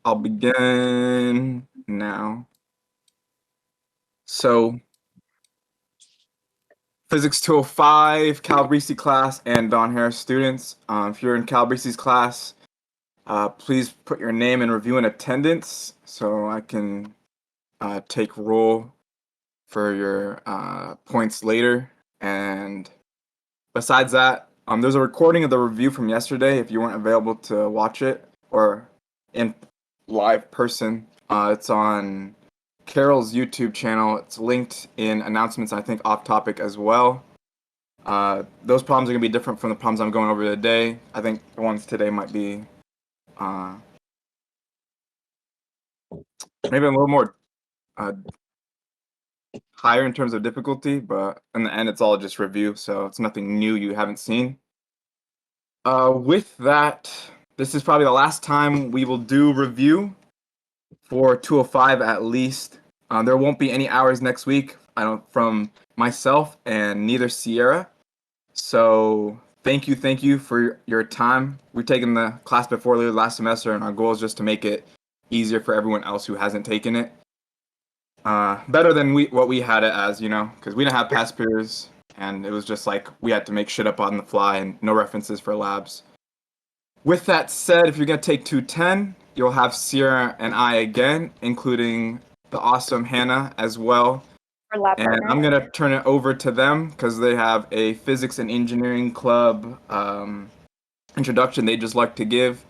I'll begin now. So, Physics 205, Calabrese class, and Don Harris students. If you're in Calabrese's class, please put your name and review in attendance so I can take roll for your points later. And besides that, there's a recording of the review from yesterday if you weren't available to watch it or in live person. It's on Carol's YouTube channel. It's linked in announcements, I think off topic as well. Those problems are going to be different from the problems I'm going over today. I think the ones today might be uh, maybe a little more uh, higher in terms of difficulty, but in the end, it's all just review, so it's nothing new you haven't seen. With that, this is probably the last time we will do review for 205 at least. There won't be any hours next week. I don't from myself and neither Sierra. So thank you for your time. We've taken the class before last semester, and our goal is just to make it easier for everyone else who hasn't taken it. Better than what we had it as, because we didn't have past peers, and it was just like we had to make shit up on the fly and no references for labs. With that said, if you're gonna take 210, you'll have Sierra and I again, including the awesome Hannah as well. Our lab And partner. I'm gonna turn it over to them because they have a physics and engineering club introduction they just like to give.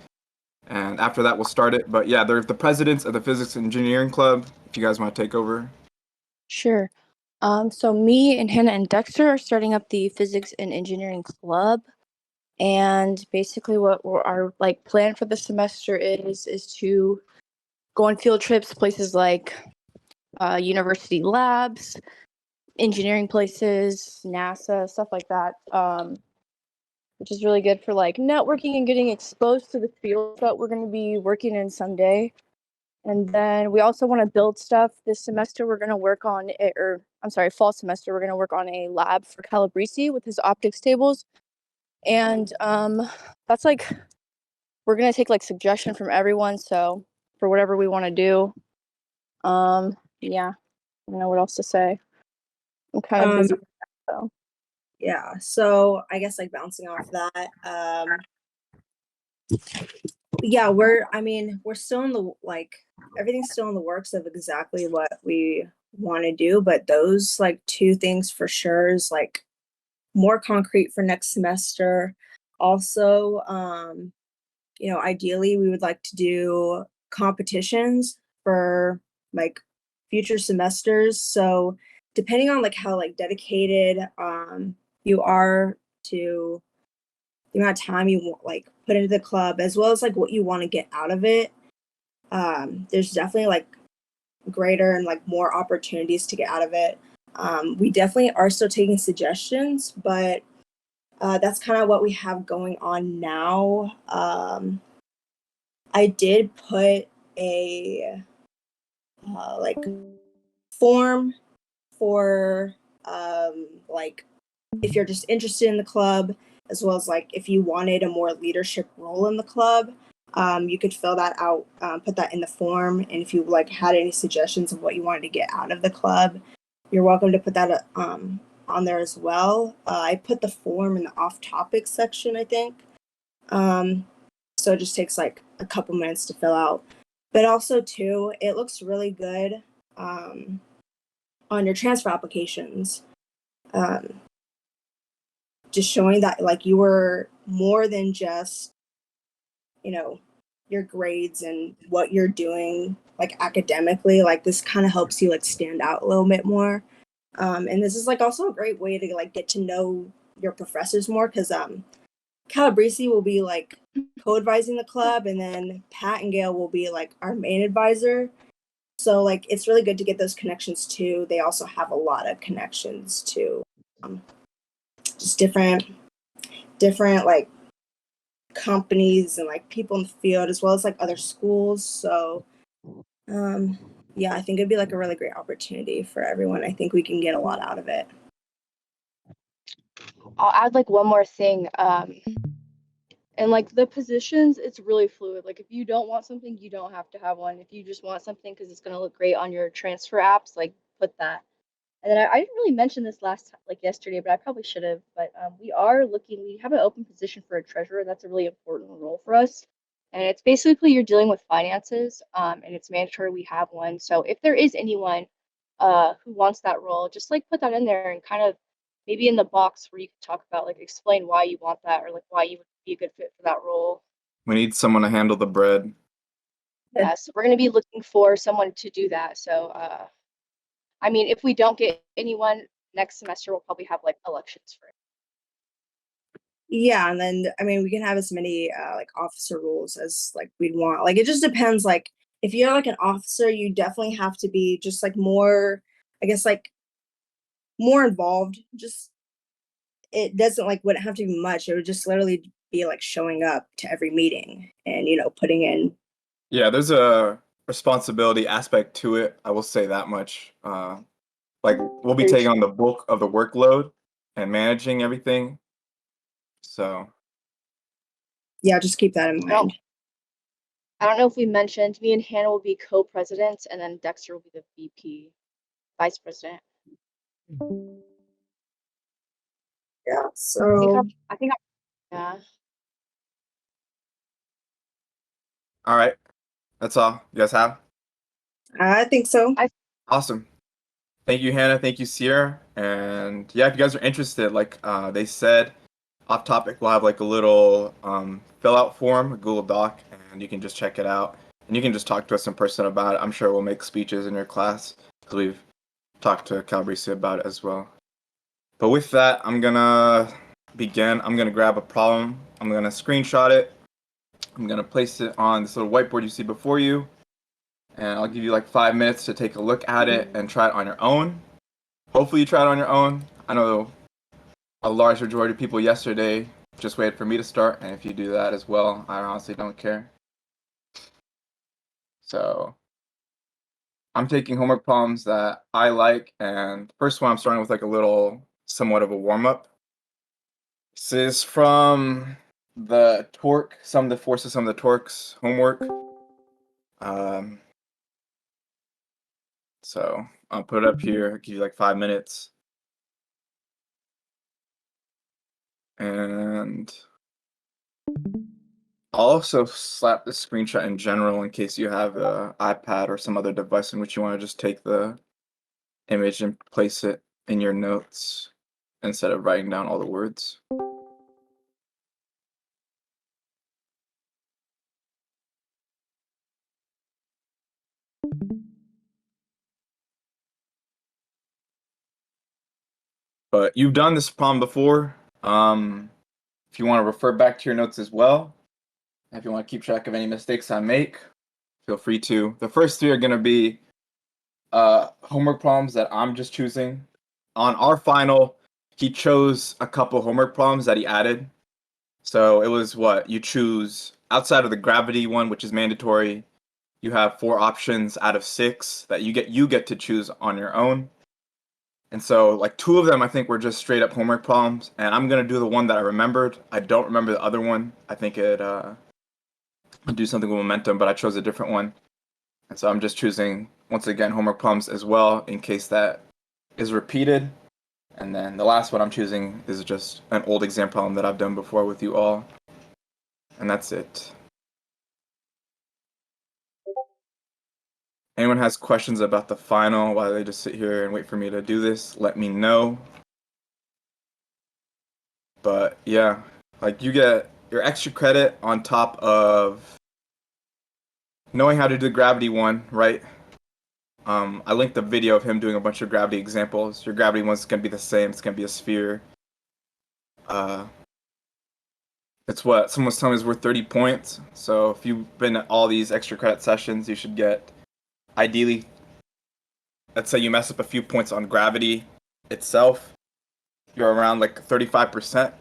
And after that, we'll start it. But yeah, they're the presidents of the physics and engineering club. If you guys want to take over. Sure. So me and Hannah and Dexter are starting up the physics and engineering club. And basically what our plan for the semester is to go on field trips, places like university labs, engineering places, NASA, stuff like that. Which is really good for networking and getting exposed to the fields that we're going to be working in someday. And then we also want to build stuff. This semester we're going to work on it, or I'm sorry, fall semester we're going to work on a lab for Calabrese with his optics tables. And that's we're going to take suggestion from everyone, so for whatever we want to do. Yeah, I don't know what else to say. I'm kind of busy, so. Yeah, so I guess bouncing off that, yeah, we're still in the everything's still in the works of exactly what we want to do, but those two things for sure is more concrete for next semester. Also, ideally we would like to do competitions for future semesters. So depending on how dedicated you are to the amount of time you put into the club, as well as what you want to get out of it, there's definitely greater and more opportunities to get out of it. We definitely are still taking suggestions, but that's kind of what we have going on now. I did put a form for if you're just interested in the club, as well as if you wanted a more leadership role in the club, you could fill that out, put that in the form. And if you had any suggestions of what you wanted to get out of the club, you're welcome to put that on there as well. I put the form in the off topic section, I think. So it just takes a couple minutes to fill out. But also too, it looks really good on your transfer applications. Just showing that you were more than just, your grades and what you're doing academically. This kind of helps you stand out a little bit more. And this is also a great way to get to know your professors more, because Calabrese will be co-advising the club, and then Pat and Gail will be our main advisor. So it's really good to get those connections too. They also have a lot of connections to just different companies and people in the field, as well as other schools. So yeah, I think it'd be a really great opportunity for everyone. I think we can get a lot out of it. I'll add one more thing. And like the positions, it's really fluid. Like if you don't want something, you don't have to have one. If you just want something because it's gonna look great on your transfer apps, like put that. And then I didn't really mention this like yesterday, but I probably should have. But we are looking. We have an open position for a treasurer. That's a really important role for us. And it's basically you're dealing with finances, and it's mandatory we have one. So if there is anyone who wants that role, just like put that in there and kind of maybe in the box where you can talk about like explain why you want that or like why you would be a good fit for that role. We need someone to handle the bread. Yeah, so we're going to be looking for someone to do that. So I mean, if we don't get anyone next semester, we'll probably have like elections for it. Yeah, and then I mean we can have as many like officer roles as like we'd want. Like it just depends. Like if you're like an officer, you definitely have to be just like more, I guess like more involved. Just it doesn't like wouldn't have to be much. It would just literally be like showing up to every meeting and putting in. Yeah, there's a responsibility aspect to it. I will say that much. Like we'll be Very taking true. on the bulk of the workload and managing everything. So Yeah, just keep that in I don't, mind. I don't know if we mentioned me and Hannah will be co-presidents, and then Dexter will be the VP, vice president. Yeah. I think So yeah. all right, that's all you guys have. I think so. Awesome. Thank you, Hannah. Thank you, Sierra. And yeah, if you guys are interested, like they said, off topic, we'll have like a little fill out form, a Google Doc, and you can just check it out. And you can just talk to us in person about it. I'm sure we'll make speeches in your class because we've talked to Calabrese about it as well. But with that, I'm gonna begin. I'm gonna grab a problem. I'm gonna screenshot it. I'm gonna place it on this little whiteboard you see before you. And I'll give you like 5 minutes to take a look at it and try it on your own. Hopefully you try it on your own. I know a large majority of people yesterday just waited for me to start, and if you do that as well, I honestly don't care. So I'm taking homework problems that I like, and first one I'm starting with like a little somewhat of a warm-up. This is from the torque, some of the forces, some of the torques homework. Um, so I'll put it up here, give you like 5 minutes. And I'll also slap the screenshot in general in case you have an iPad or some other device in which you want to just take the image and place it in your notes instead of writing down all the words. But you've done this problem before. If you want to refer back to your notes as well, if you want to keep track of any mistakes I make, feel free to. The first three are going to be homework problems that I'm just choosing. On our final, he chose a couple homework problems that he added. So it was what you choose outside of the gravity one, which is mandatory. You have 4 options out of 6 that you get to choose on your own. And so like 2 of them I think were just straight up homework problems, and I'm gonna do the one that I remembered. I don't remember the other one. I think it would do something with momentum, but I chose a different one. And so I'm just choosing once again homework problems as well in case that is repeated. And then the last one I'm choosing is just an old exam problem that I've done before with you all. And that's it. Anyone has questions about the final while they just sit here and wait for me to do this, let me know. But yeah, like you get your extra credit on top of knowing how to do the gravity one, right? I linked the video of him doing a bunch of gravity examples. Your gravity one's gonna be the same. It's gonna be a sphere. Uh, it's what someone's telling me is worth 30 points. So if you've been at all these extra credit sessions, you should get ideally. Let's say you mess up a few points on gravity itself, you're around like 35%,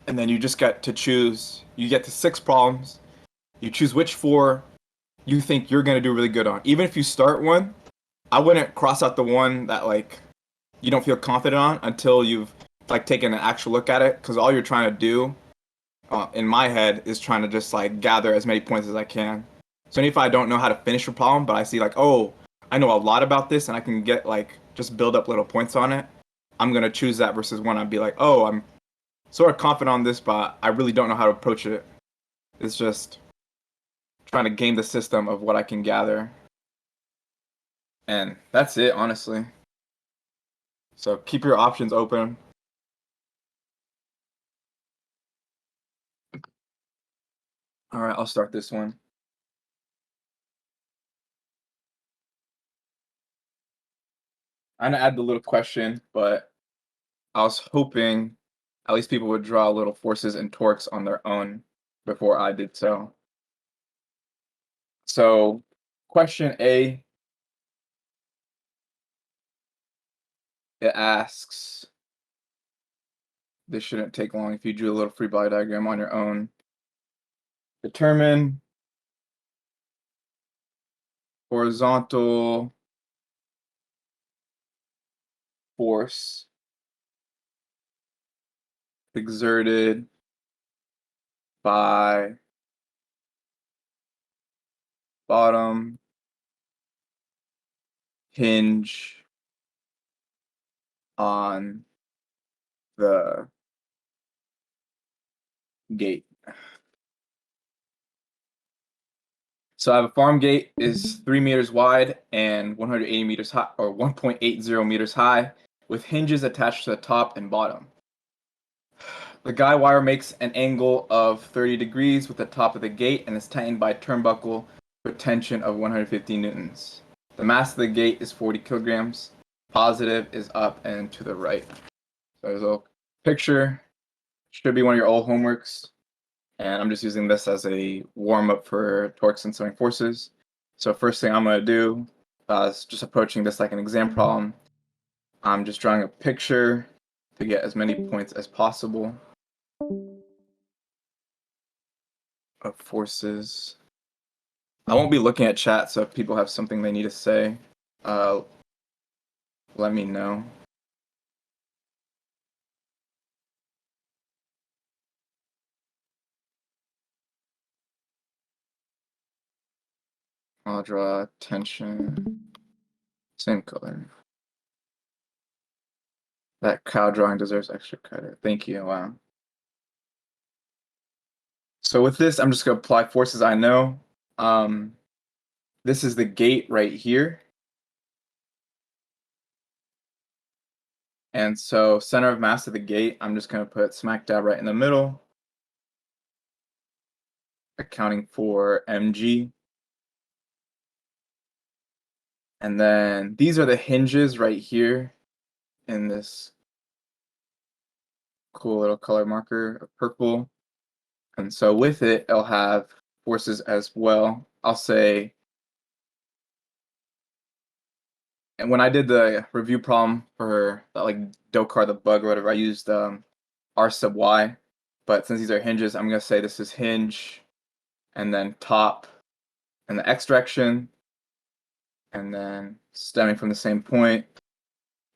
and then you just get to choose. You get to 6 problems. You choose which 4 you think you're gonna do really good on. Even if you start one, I wouldn't cross out the one that like you don't feel confident on until you've like taken an actual look at it, because all you're trying to do in my head is trying to just like gather as many points as I can. So if I don't know how to finish a problem, but I see like, oh, I know a lot about this and I can get like just build up little points on it, I'm gonna choose that versus one I'd be like, oh, I'm sort of confident on this, but I really don't know how to approach it. It's just trying to game the system of what I can gather. And that's it, honestly. So keep your options open. All right, I'll start this one. I'm gonna add the little question, but I was hoping at least people would draw little forces and torques on their own before I did so. So, question A, it asks, this shouldn't take long if you drew a little free body diagram on your own. Determine horizontal force exerted by bottom hinge on the gate. So I have a farm gate is 3 meters wide and 180 meters high, or 1.80 meters high, with hinges attached to the top and bottom. The guy wire makes an angle of 30 degrees with the top of the gate and is tightened by a turnbuckle with tension of 150 newtons. The mass of the gate is 40 kilograms. Positive is up and to the right. So there's a picture. Should be one of your old homeworks. And I'm just using this as a warm-up for torques and sewing forces. So first thing I'm going to do is just approaching this like an exam problem. I'm just drawing a picture to get as many points as possible of forces. I won't be looking at chat, so if people have something they need to say, let me know. I'll draw tension, same color. That cow drawing deserves extra credit. Thank you. Wow. So with this, I'm just going to apply forces I know. This is the gate right here. And so center of mass of the gate, I'm just going to put smack dab right in the middle, accounting for mg. And then these are the hinges right here in this cool little color marker of purple. And so with it, it'll have forces as well. I'll say, and when I did the review problem for like Dokar the bug or whatever, I used R sub y. But since these are hinges, I'm going to say this is hinge, and then top, and the x direction, and then stemming from the same point,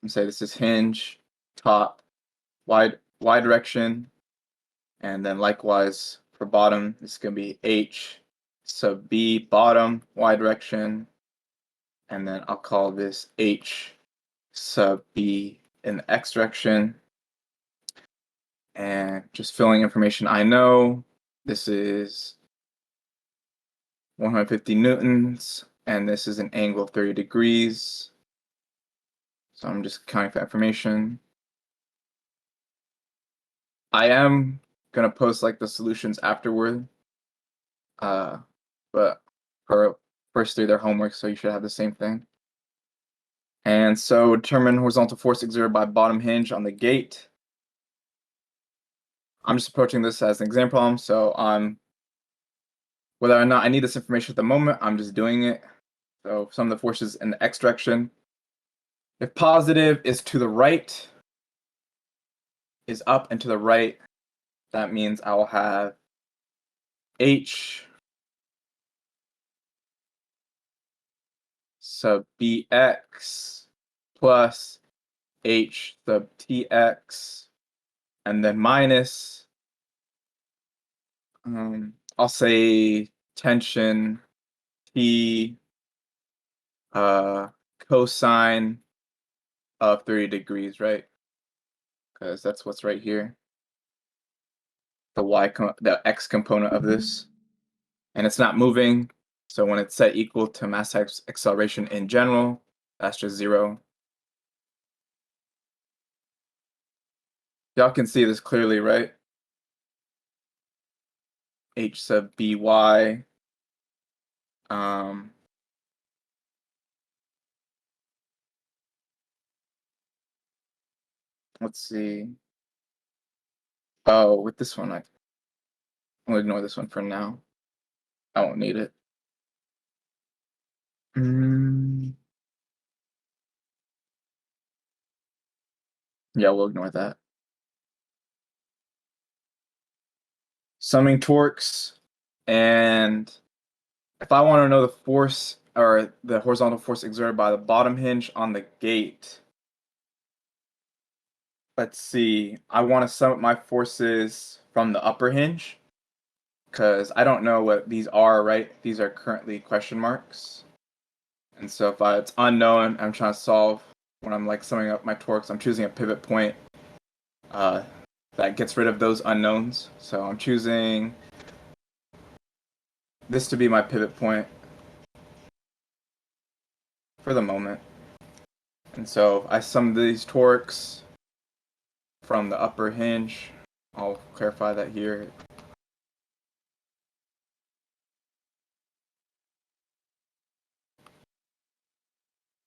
and say this is hinge, top, y direction, and then likewise for bottom, this is going to be h sub b bottom, y direction, and then I'll call this h sub b in the x direction. And just filling information I know, this is 150 newtons, and this is an angle of 30 degrees. So I'm just counting for information. I am gonna post like the solutions afterward, but for first three, they're homework, so you should have the same thing. And so determine horizontal force exerted by bottom hinge on the gate. I'm just approaching this as an exam problem, so whether or not I need this information at the moment, I'm just doing it. So some of the forces in the x direction. If positive is to the right, is up and to the right, that means I will have h sub bx plus h sub tx, and then minus I'll say tension T cosine of 30 degrees, right? Because that's what's right here. The x component of this. And it's not moving. So when it's set equal to mass acceleration in general, that's just 0. Y'all can see this clearly, right? H sub by. Let's see. Oh, with this one, I'll ignore this one for now. I won't need it. Yeah, we'll ignore that. Summing torques, and if I want to know the force or the horizontal force exerted by the bottom hinge on the gate, let's see. I want to sum up my forces from the upper hinge because I don't know what these are, right? These are currently question marks. And so if it's unknown, I'm trying to solve when I'm like summing up my torques, I'm choosing a pivot point that gets rid of those unknowns. So I'm choosing this to be my pivot point for the moment. And so I sum these torques from the upper hinge. I'll clarify that here.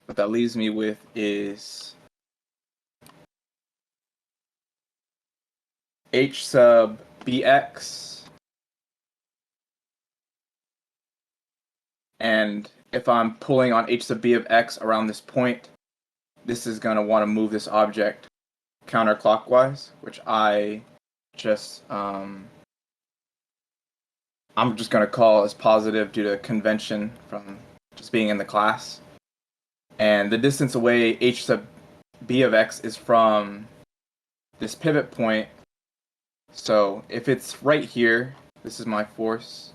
What that leaves me with is H sub bx. And if I'm pulling on H sub b of x around this point, this is going to want to move this object counterclockwise, which I'm just going to call as positive due to convention from just being in the class. And the distance away H sub b of x is from this pivot point. So if it's right here, this is my force.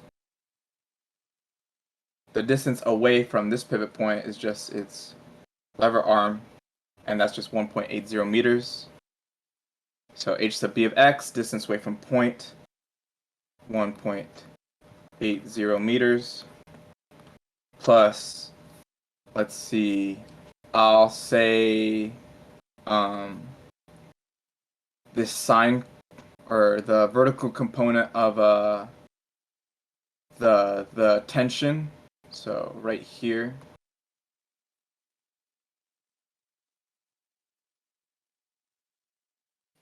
The distance away from this pivot point is just its lever arm, and that's just 1.80 meters. So H sub b of x, distance away from point, 1.80 meters, plus, let's see, I'll say this sine, or the vertical component of the tension, so right here.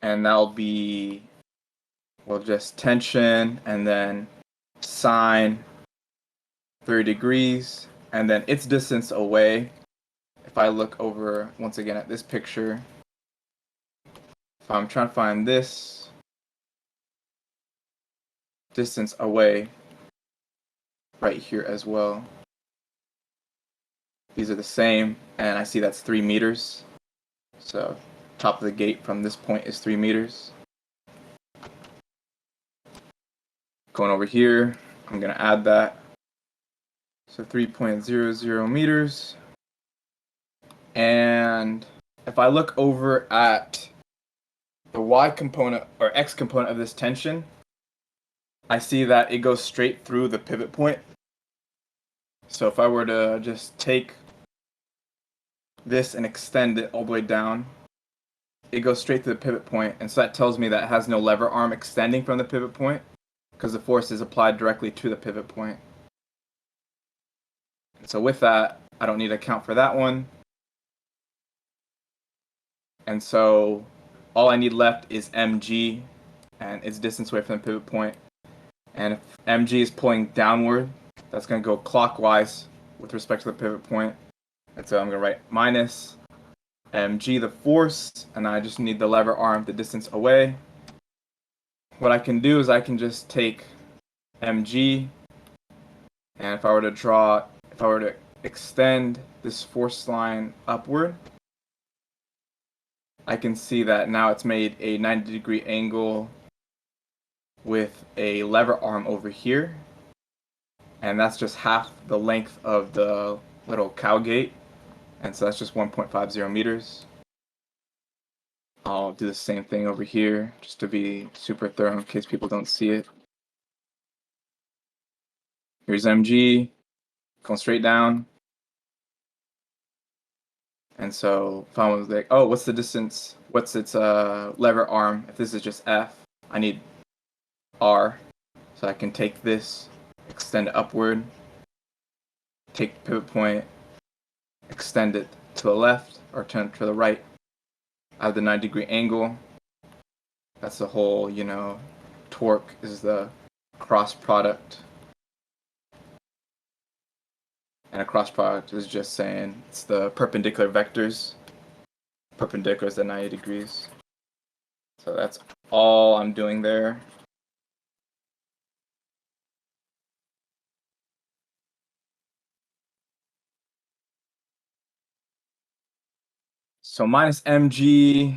And that'll be, well, just tension and then sine 30 degrees, and then its distance away. If I look over once again at this picture, if I'm trying to find this distance away right here as well, these are the same, and I see that's 3 meters. So top of the gate from this point is 3 meters. Going over here, I'm going to add that. So 3.00 meters. And if I look over at the y component or x component of this tension, I see that it goes straight through the pivot point. So if I were to just take this and extend it all the way down, it goes straight to the pivot point, and so that tells me that it has no lever arm extending from the pivot point because the force is applied directly to the pivot point. And so with that, I don't need to account for that one. And so all I need left is mg and its distance away from the pivot point. And if mg is pulling downward, that's going to go clockwise with respect to the pivot point. And so I'm going to write minus mg, the force, and I just need the lever arm, the distance away. What I can do is I can just take mg, and if I were to extend this force line upward, I can see that now it's made a 90-degree angle with a lever arm over here, and that's just half the length of the little cow gate, and so that's just 1.50 meters. I'll do the same thing over here just to be super thorough in case people don't see it. Here's MG, going straight down. And so if I was like, oh, what's the distance? What's its lever arm? If this is just F, I need R. So I can take this, extend it upward, take pivot point, extend it to the left or turn to the right. I have the 90-degree angle. That's the whole, torque is the cross product. And a cross product is just saying it's the perpendicular vectors. Perpendicular is the 90 degrees. So that's all I'm doing there. So minus mg,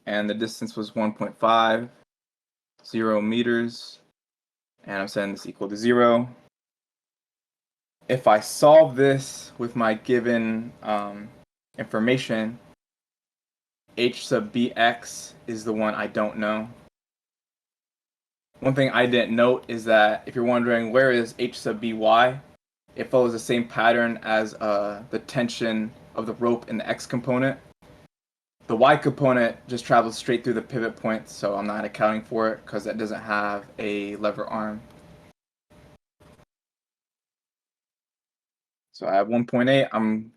and the distance was 1.50 meters, and I'm setting this equal to 0. If I solve this with my given information, h sub bx is the one I don't know. One thing I didn't note is that if you're wondering where is h sub by, it follows the same pattern as the tension of the rope in the x component. The y component just travels straight through the pivot point, so I'm not accounting for it because that doesn't have a lever arm. So I have 1.8. I'm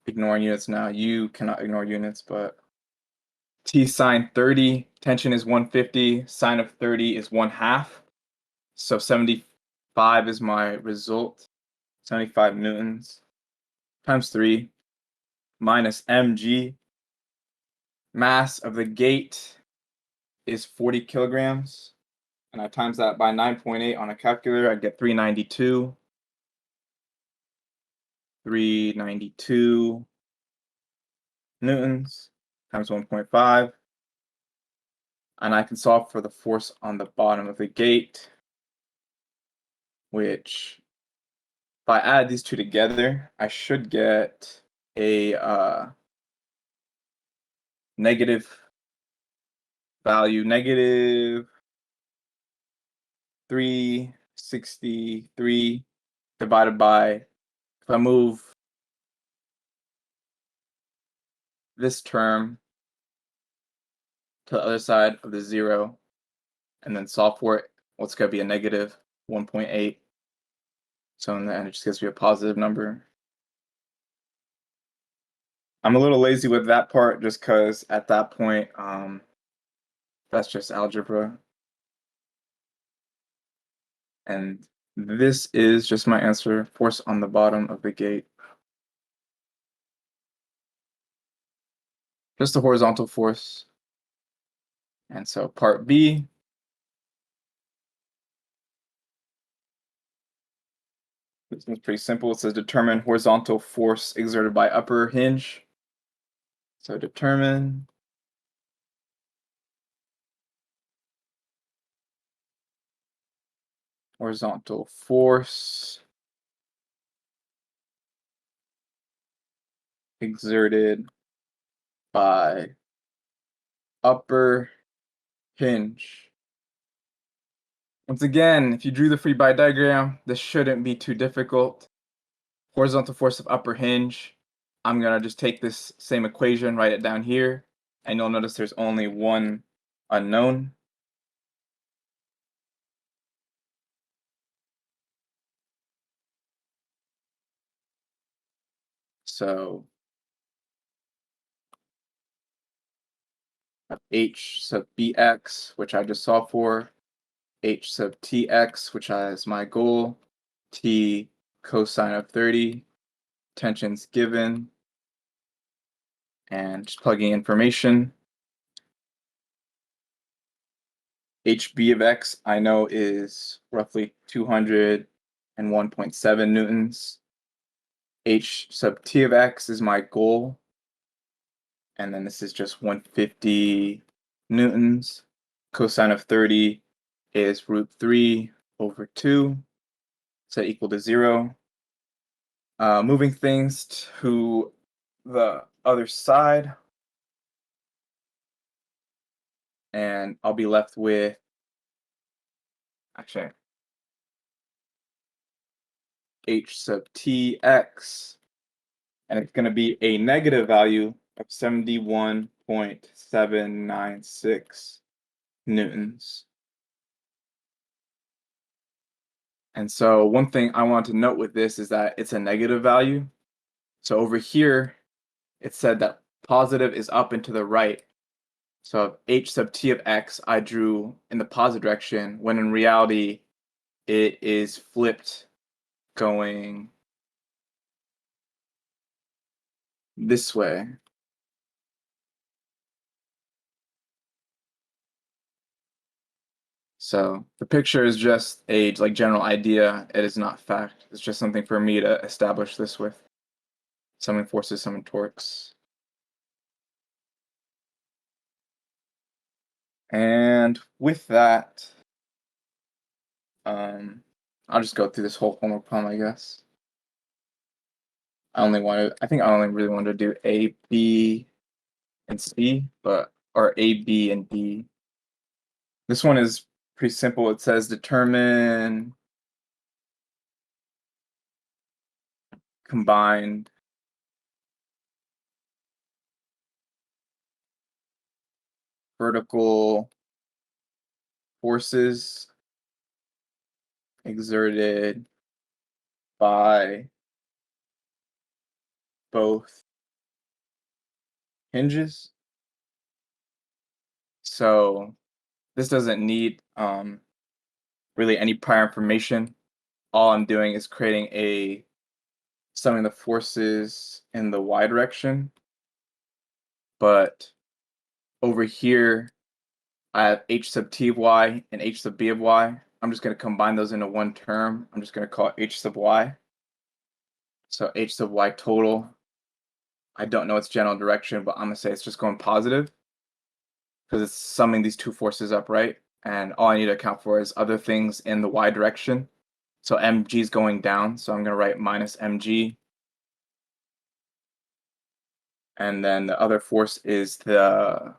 ignoring units now. You cannot ignore units, but T sine 30, tension is 150, sine of 30 is 1/2. So 75 is my result. 75 newtons times 3 minus mg. Mass of the gate is 40 kilograms. And I times that by 9.8 on a calculator, I get 392. 392 newtons times 1.5. And I can solve for the force on the bottom of the gate, which if I add these two together, I should get a negative value, negative 363 divided by, if I move this term to the other side of the 0 and then solve for it, well, it's going to be a negative 1.8. So in the end, it just gives me a positive number. I'm a little lazy with that part just because at that point, that's just algebra. And this is just my answer, force on the bottom of the gate. Just a horizontal force. And so part B, this one's pretty simple. It says determine horizontal force exerted by upper hinge. So determine horizontal force exerted by upper hinge. Once again, if you drew the free body diagram, this shouldn't be too difficult. Horizontal force of upper hinge. I'm going to just take this same equation, write it down here, and you'll notice there's only one unknown. So h sub bx, which I just solved for, h sub tx, which is my goal, t cosine of 30, tensions given, and just plugging information. HB of x I know is roughly 201.7 newtons. H sub t of x is my goal, and then this is just 150 newtons. Cosine of 30 is root 3 over 2, set equal to 0. Moving things to the other side, and I'll be left with, actually, h sub t x, and it's going to be a negative value of 71.796 newtons. And so one thing I want to note with this is that it's a negative value. So over here, it said that positive is up and to the right. So h sub t of x I drew in the positive direction, when in reality, it is flipped going this way. So the picture is just a general idea. It is not fact. It's just something for me to establish this with. Summing forces, summing torques. And with that, I'll just go through this whole homework problem, I guess. I think I only really wanted to do A, B, and C, or A, B, and D. This one is pretty simple. It says determine combined vertical forces exerted by both hinges. So this doesn't need really any prior information. All I'm doing is creating summing the forces in the y direction. But over here, I have h sub t of y and h sub b of y. I'm just going to combine those into one term. I'm just going to call it h sub y. So h sub y total, I don't know its general direction, but I'm going to say it's just going positive because it's summing these two forces up, right? And all I need to account for is other things in the y direction. So mg is going down, so I'm going to write minus mg. And then the other force is the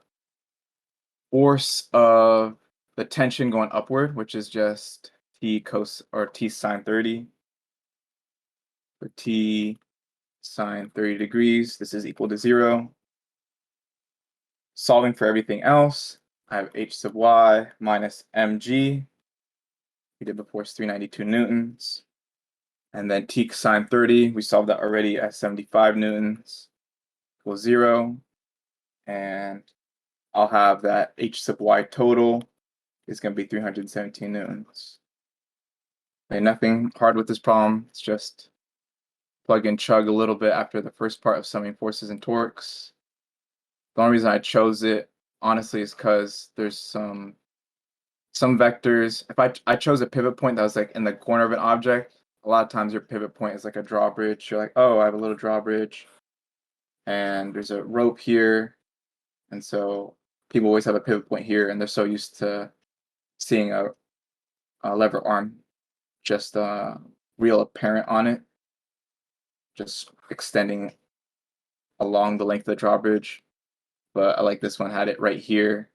force of the tension going upward, which is just t cos or t sine 30. For t sine 30 degrees, this is equal to 0. Solving for everything else, I have h sub y minus mg. We did before, it's 392 newtons. And then t sine 30, we solved that already at 75 newtons equals 0. And I'll have that h sub y total is going to be 317 newtons. Okay, nothing hard with this problem. It's just plug and chug a little bit after the first part of summing forces and torques. The only reason I chose it, honestly, is because there's some vectors. If I chose a pivot point that was like in the corner of an object, a lot of times your pivot point is like a drawbridge. You're like, oh, I have a little drawbridge, and there's a rope here, and so people always have a pivot point here, and they're so used to seeing a lever arm just real apparent on it, just extending along the length of the drawbridge. But I like this one had it right here.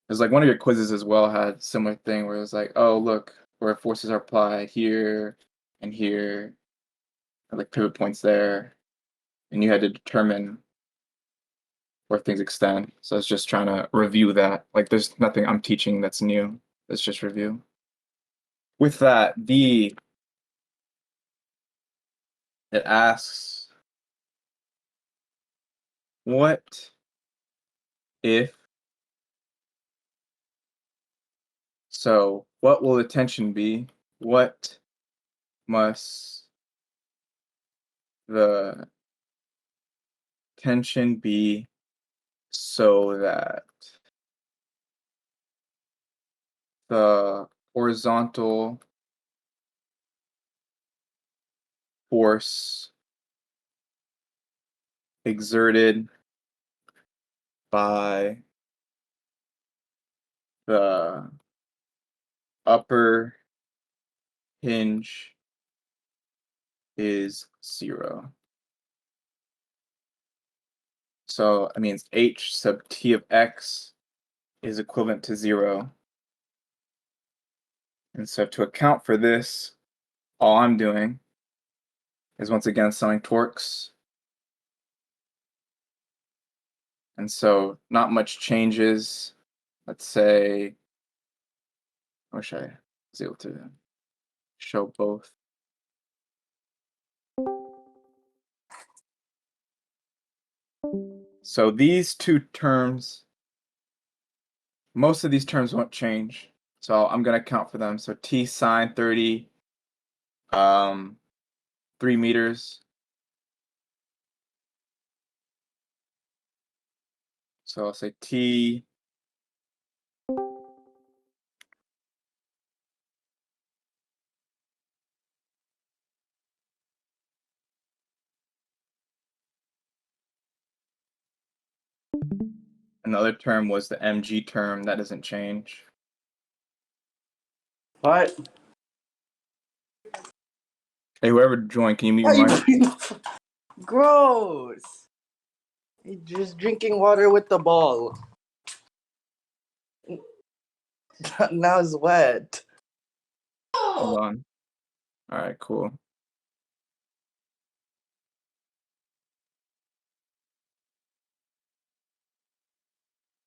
It was like one of your quizzes as well had a similar thing where it was like, oh, look, where forces are applied here and here, and like pivot points there, and you had to determine where things extend. So I was just trying to review that. Like, there's nothing I'm teaching that's new. It's just review. With that, it asks, what if, so what will the tension be? What must the tension be so that the horizontal force exerted by the upper hinge is 0. So that means h sub t of x is equivalent to 0. And so to account for this, all I'm doing is once again summing torques. And so not much changes. Let's say, I wish I was able to show both. So these two terms, most of these terms won't change. So I'm going to account for them. So t sine 30, 3 meters. So I'll say t Another term was the mg term. That doesn't change. What? Hey, whoever joined, can you mute your mic? Gross. You're just drinking water with the ball. Now it's wet. Hold on. All right, cool.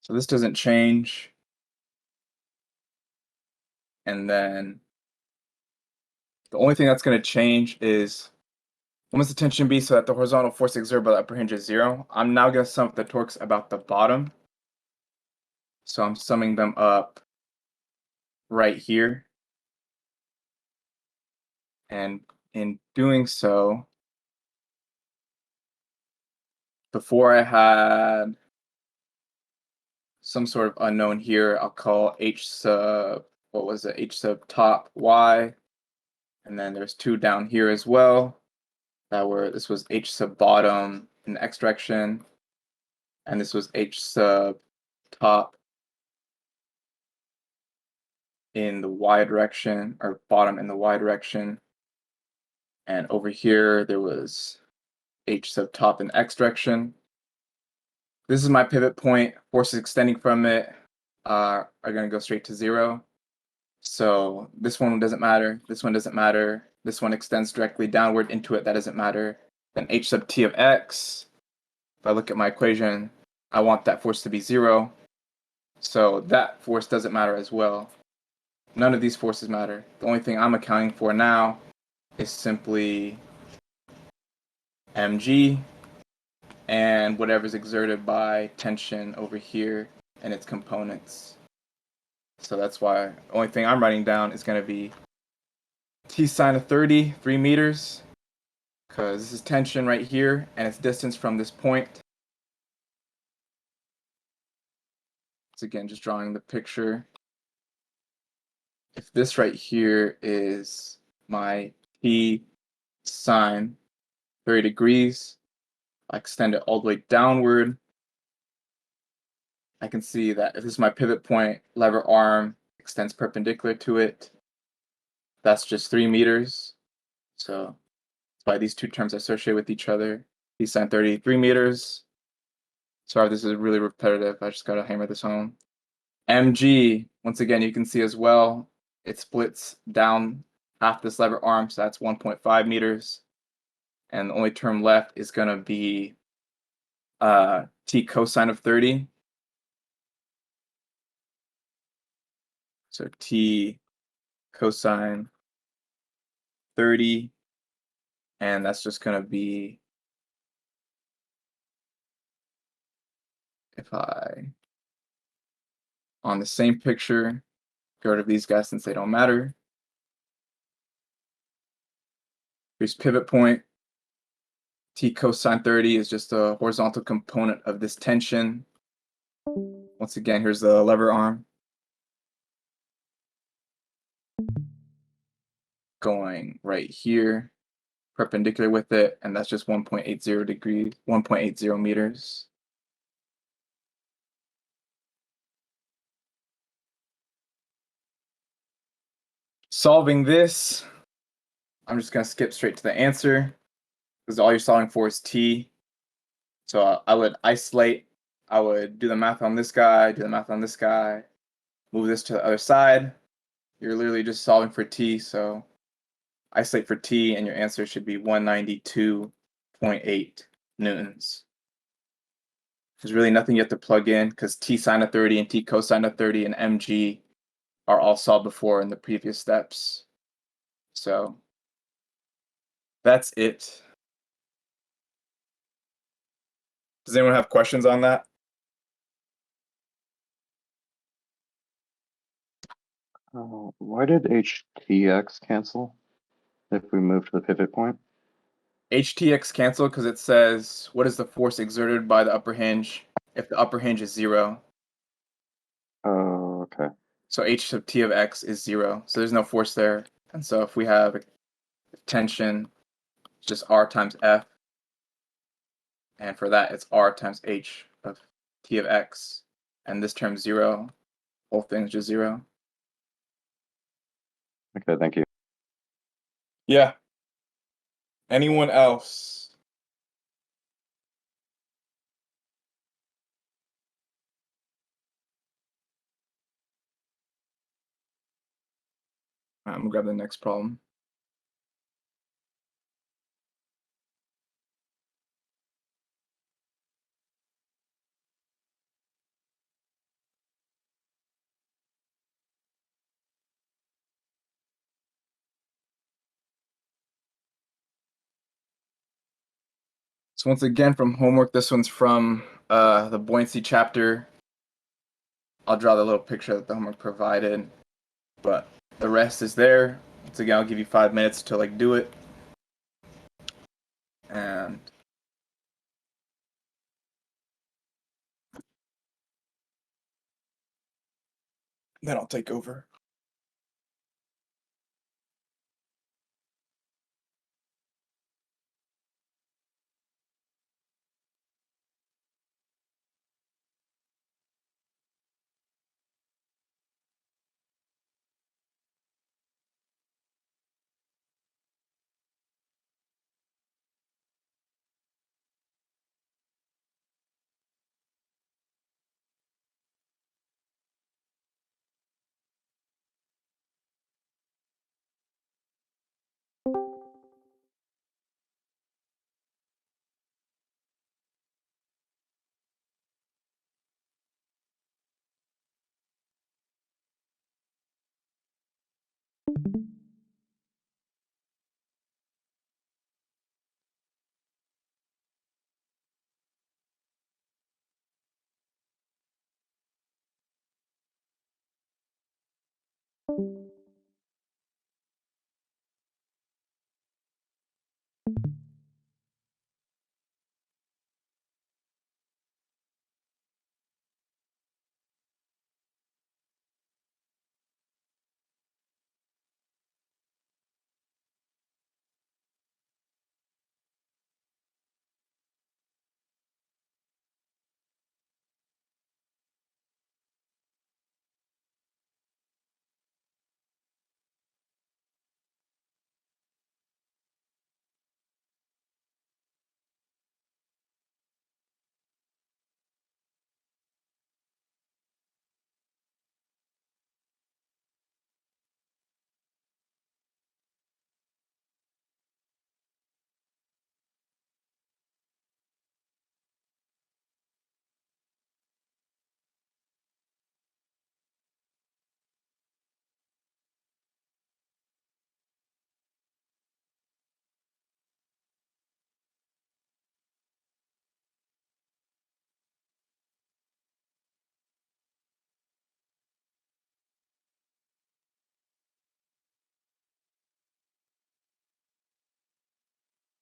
So this doesn't change. And then the only thing that's going to change is what must the tension be so that the horizontal force exerted by the upper hinge is 0. I'm now going to sum up the torques about the bottom. So I'm summing them up right here. And in doing so, before I had some sort of unknown here, I'll call h sub, what was it, h sub top y. And then there's 2 down here as well. This was h sub bottom in the x direction. And this was h sub top in the y direction, or bottom in the y direction. And over here, there was h sub top in x direction. This is my pivot point. Forces extending from it are going to go straight to 0. So this one doesn't matter. This one doesn't matter. This one extends directly downward into it. That doesn't matter. Then h sub t of x, if I look at my equation, I want that force to be 0. So that force doesn't matter as well. None of these forces matter. The only thing I'm accounting for now is simply mg and whatever's exerted by tension over here and its components. So that's why the only thing I'm writing down is going to be t sine of 30, 3 meters, because this is tension right here and its distance from this point. It's again just drawing the picture. If this right here is my t sine 30 degrees, I extend it all the way downward. I can see that if this is my pivot point, lever arm extends perpendicular to it. That's just 3 meters. So that's why these two terms are associated with each other. T sine 30, 3 meters. Sorry, this is really repetitive. I just got to hammer this home. mg, once again, you can see as well, it splits down half this lever arm, so that's 1.5 meters. And the only term left is going to be t cosine of 30. So t cosine 30, and that's just going to be, if I, on the same picture, get rid of these guys since they don't matter. Here's pivot point. T cosine 30 is just a horizontal component of this tension. Once again, here's the lever arm going right here, perpendicular with it, and that's just 1.80 degrees, 1.80 meters. Solving this, I'm just going to skip straight to the answer because all you're solving for is t. So I would isolate, I would do the math on this guy, do the math on this guy, move this to the other side. You're literally just solving for t, so isolate for t, and your answer should be 192.8 newtons. There's really nothing you have to plug in because t sine of 30 and t cosine of 30 and mg are all solved before in the previous steps. So that's it. Does anyone have questions on that? Why did HTX cancel if we move to the pivot point? HTX cancel because it says what is the force exerted by the upper hinge if the upper hinge is 0. Oh, okay. So h sub t of x is 0. So there's no force there. And so if we have tension, it's just r times f. And for that, it's r times h of t of x. And this term's 0. Whole thing's just 0. Okay, thank you. Yeah. Anyone else? I'm gonna grab the next problem. So once again from homework, this one's from the buoyancy chapter. I'll draw the little picture that the homework provided, but the rest is there. Once again, I'll give you 5 minutes to like do it. And then I'll take over.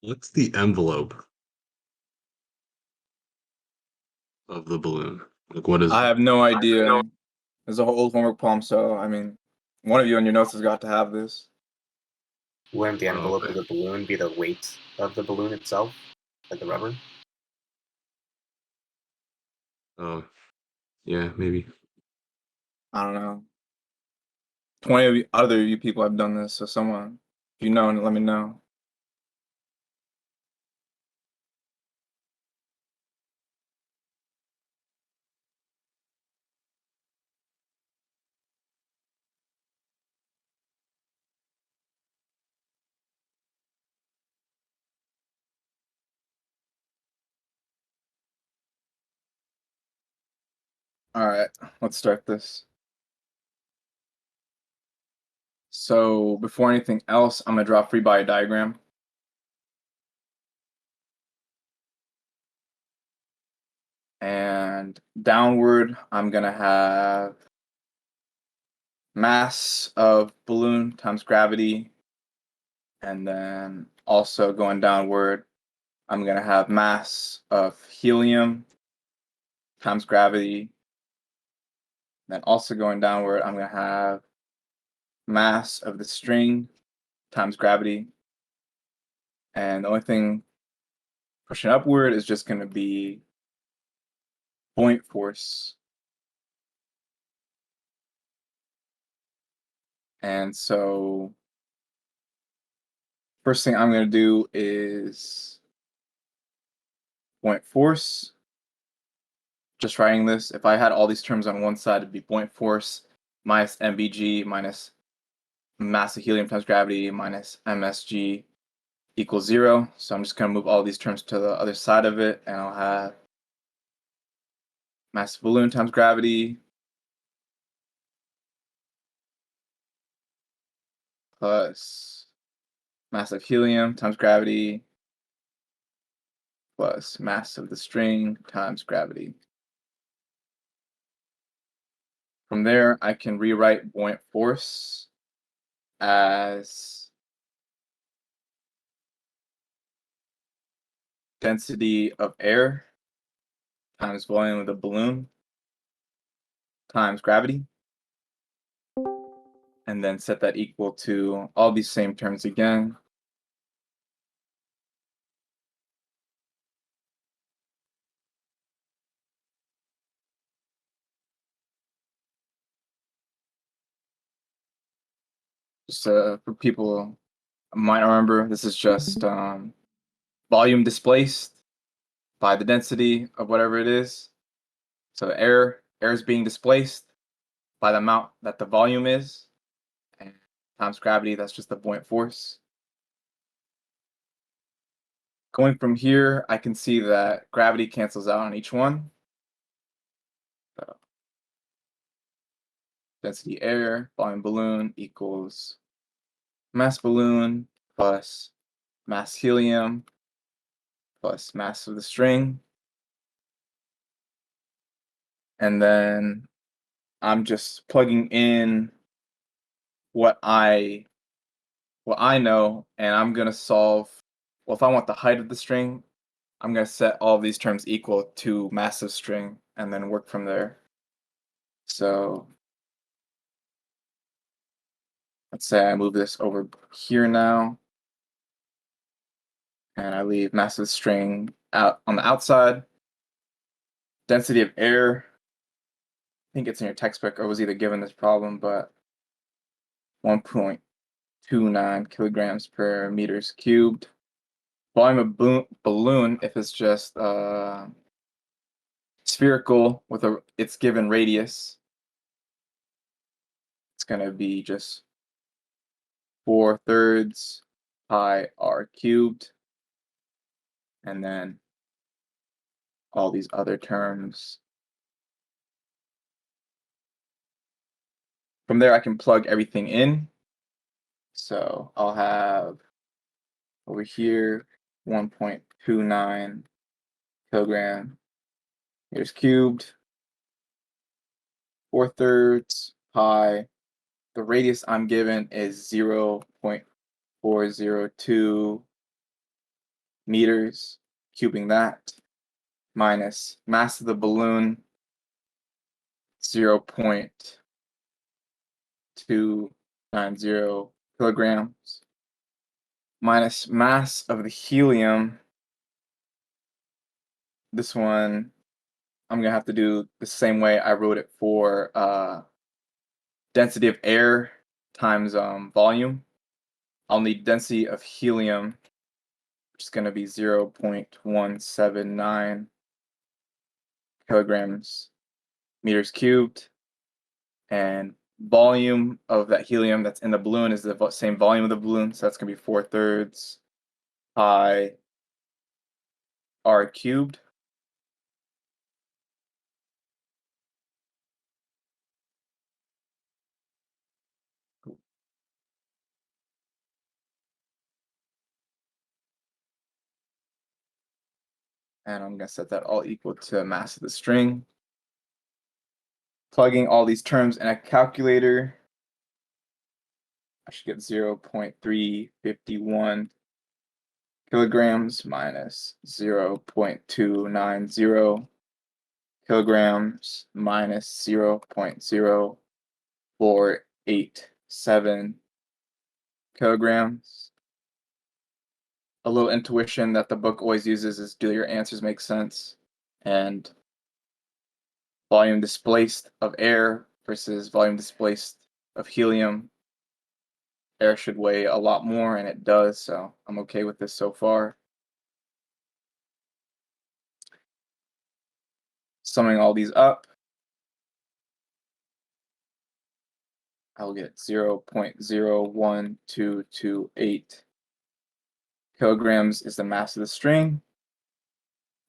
What's the envelope of the balloon? Like, what is? I have no idea. There's a whole old homework problem, so I mean, one of you on your notes has got to have this. Wouldn't the envelope okay. of the balloon be the weight of the balloon itself, like the rubber? Oh, yeah, maybe. I don't know. 20 of you, other you people have done this, so someone, if you know, let me know. All right, let's start this. So before anything else, I'm gonna draw a free body diagram. And downward, I'm gonna have mass of balloon times gravity. And then also going downward, I'm gonna have mass of helium times gravity. Then also going downward, I'm gonna have mass of the string times gravity. And the only thing pushing upward is just gonna be buoyant force. And so first thing I'm gonna do is buoyant force. Just writing this, if I had all these terms on one side, it'd be buoyant force minus mvg minus mass of helium times gravity minus msg equals 0. So I'm just going to move all these terms to the other side of it, and I'll have mass of balloon times gravity plus mass of helium times gravity plus mass of the string times gravity. From there, I can rewrite buoyant force as density of air times volume of the balloon times gravity, and then set that equal to all these same terms again. Just for people might remember, this is just volume displaced by the density of whatever it is. So air is being displaced by the amount that the volume is, and times gravity, that's just the buoyant force. Going from here, I can see that gravity cancels out on each one. So density air, volume balloon equals mass balloon plus mass helium plus mass of the string. And then I'm just plugging in what I know, and I'm gonna solve. Well, if I want the height of the string, I'm gonna set all these terms equal to mass of string and then work from there. So let's say I move this over here now, and I leave mass of string out on the outside. Density of air, I think it's in your textbook or was either given this problem, but 1.29 kilograms per meters cubed. Volume of balloon, if it's just spherical with its given radius, it's going to be just 4/3 pi r cubed, and then all these other terms. From there, I can plug everything in. So I'll have over here 1.29 kilogram meters cubed, 4/3 pi. The radius I'm given is 0.402 meters, cubing that, minus mass of the balloon, 0.290 kilograms, minus mass of the helium. This one, I'm gonna have to do the same way I wrote it for density of air times volume. I'll need density of helium, which is going to be 0.179 kilograms meters cubed. And volume of that helium that's in the balloon is the same volume of the balloon, so that's going to be 4/3 pi r cubed. And I'm going to set that all equal to mass of the string. Plugging all these terms in a calculator, I should get 0.351 kilograms minus 0.290 kilograms minus 0.0487 kilograms. A little intuition that the book always uses is, do your answers make sense? And volume displaced of air versus volume displaced of helium. Air should weigh a lot more, and it does, so I'm okay with this so far. Summing all these up, I'll get 0.01228 kilograms is the mass of the string.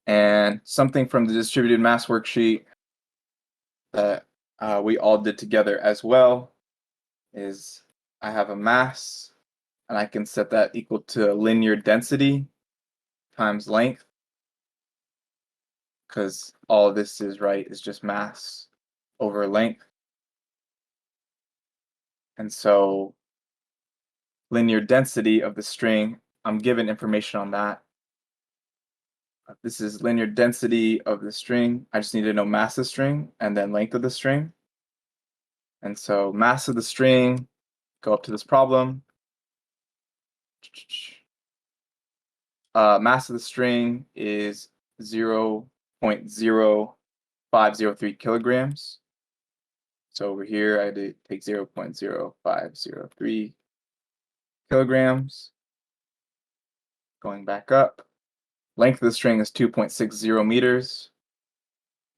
And something from the distributed mass worksheet that we all did together as well is I have a mass, and I can set that equal to linear density times length, because all of this is just mass over length. And so linear density of the string, I'm given information on that. This is linear density of the string. I just need to know mass of the string and then length of the string. And so mass of the string, go up to this problem. Mass of the string is 0.0503 kilograms. So over here, I did take 0.0503 kilograms. Going back up. Length of the string is 2.60 meters.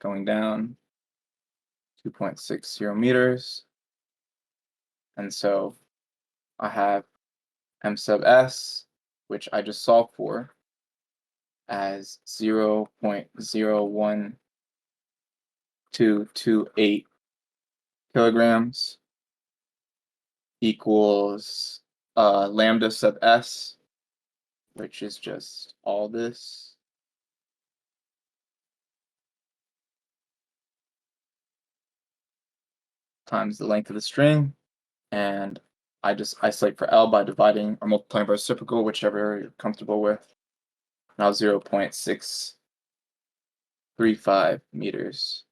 Going down, 2.60 meters. And so I have m sub s, which I just solved for, as 0.01228 kilograms equals lambda sub s, which is just all this, times the length of the string. And I just isolate for L by dividing or multiplying by reciprocal, whichever you're comfortable with. Now 0.635 meters.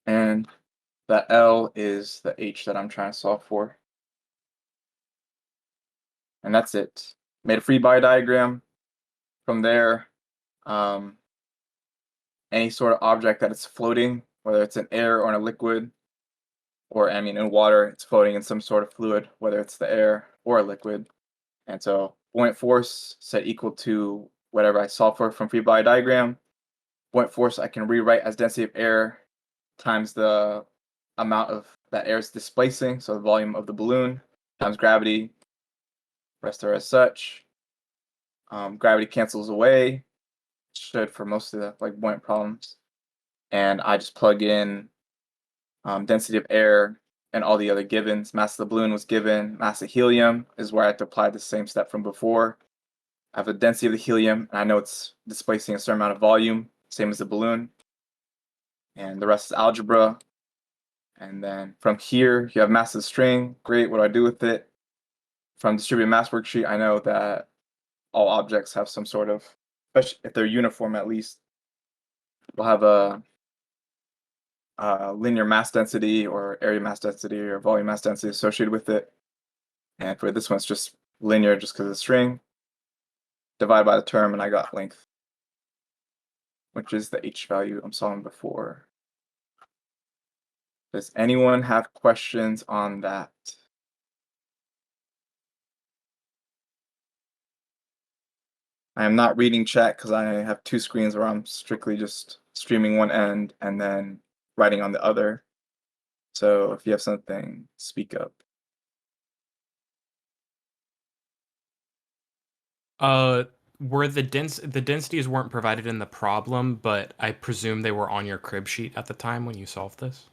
And that L is the H that I'm trying to solve for. And that's it. Made a free body diagram. From there, any sort of object that is floating, whether it's in air or in a liquid, or in water, it's floating in some sort of fluid, whether it's the air or a liquid. And so buoyant force set equal to whatever I solve for from free body diagram. Buoyant force I can rewrite as density of air times the amount of that air is displacing, so the volume of the balloon, times gravity. Rest are as such. Gravity cancels away, should for most of the buoyant problems. And I just plug in density of air and all the other givens. Mass of the balloon was given. Mass of helium is where I have to apply the same step from before. I have the density of the helium, and I know it's displacing a certain amount of volume, same as the balloon. And the rest is algebra. And then from here, you have mass of the string. Great, what do I do with it? From distributed mass worksheet, I know that all objects have some sort of, especially if they're uniform at least, will have a linear mass density or area mass density or volume mass density associated with it. And for this one, it's just linear just because of the string. Divide by the term, and I got length. which is the H value I'm solving before. Does anyone have questions on that? I am not reading chat because I have two screens where I'm strictly just streaming one end and then writing on the other. So if you have something, speak up. Were the densities weren't provided in the problem, but I presume they were on your crib sheet at the time when you solved this?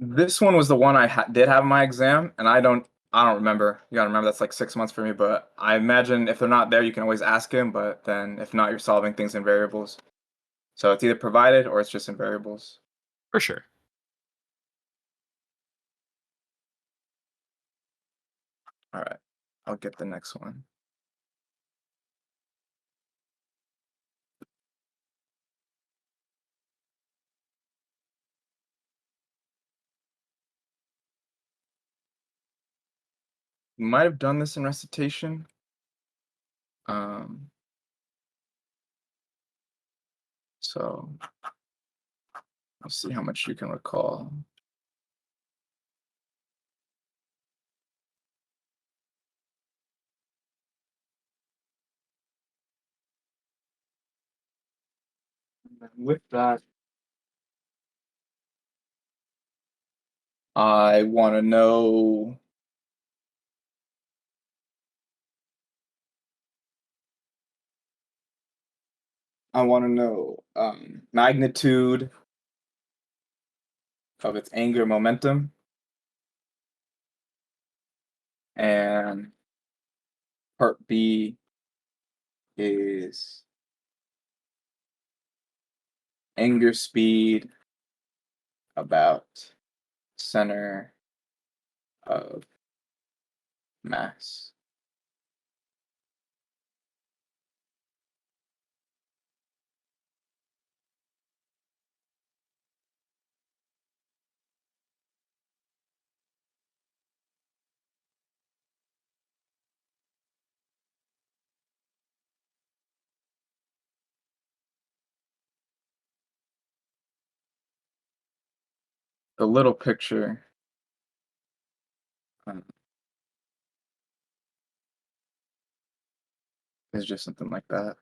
This one was the one I did have in my exam, and I don't remember. You gotta remember that's like 6 months for me, but I imagine if they're not there, you can always ask him, but then if not, you're solving things in variables. So it's either provided or it's just in variables. For sure. All right, I'll get the next one. You might have done this in recitation. So let's see how much you can recall. With that, I want to know magnitude of its angular momentum, and part B is angular speed about center of mass. The little picture is just something like that.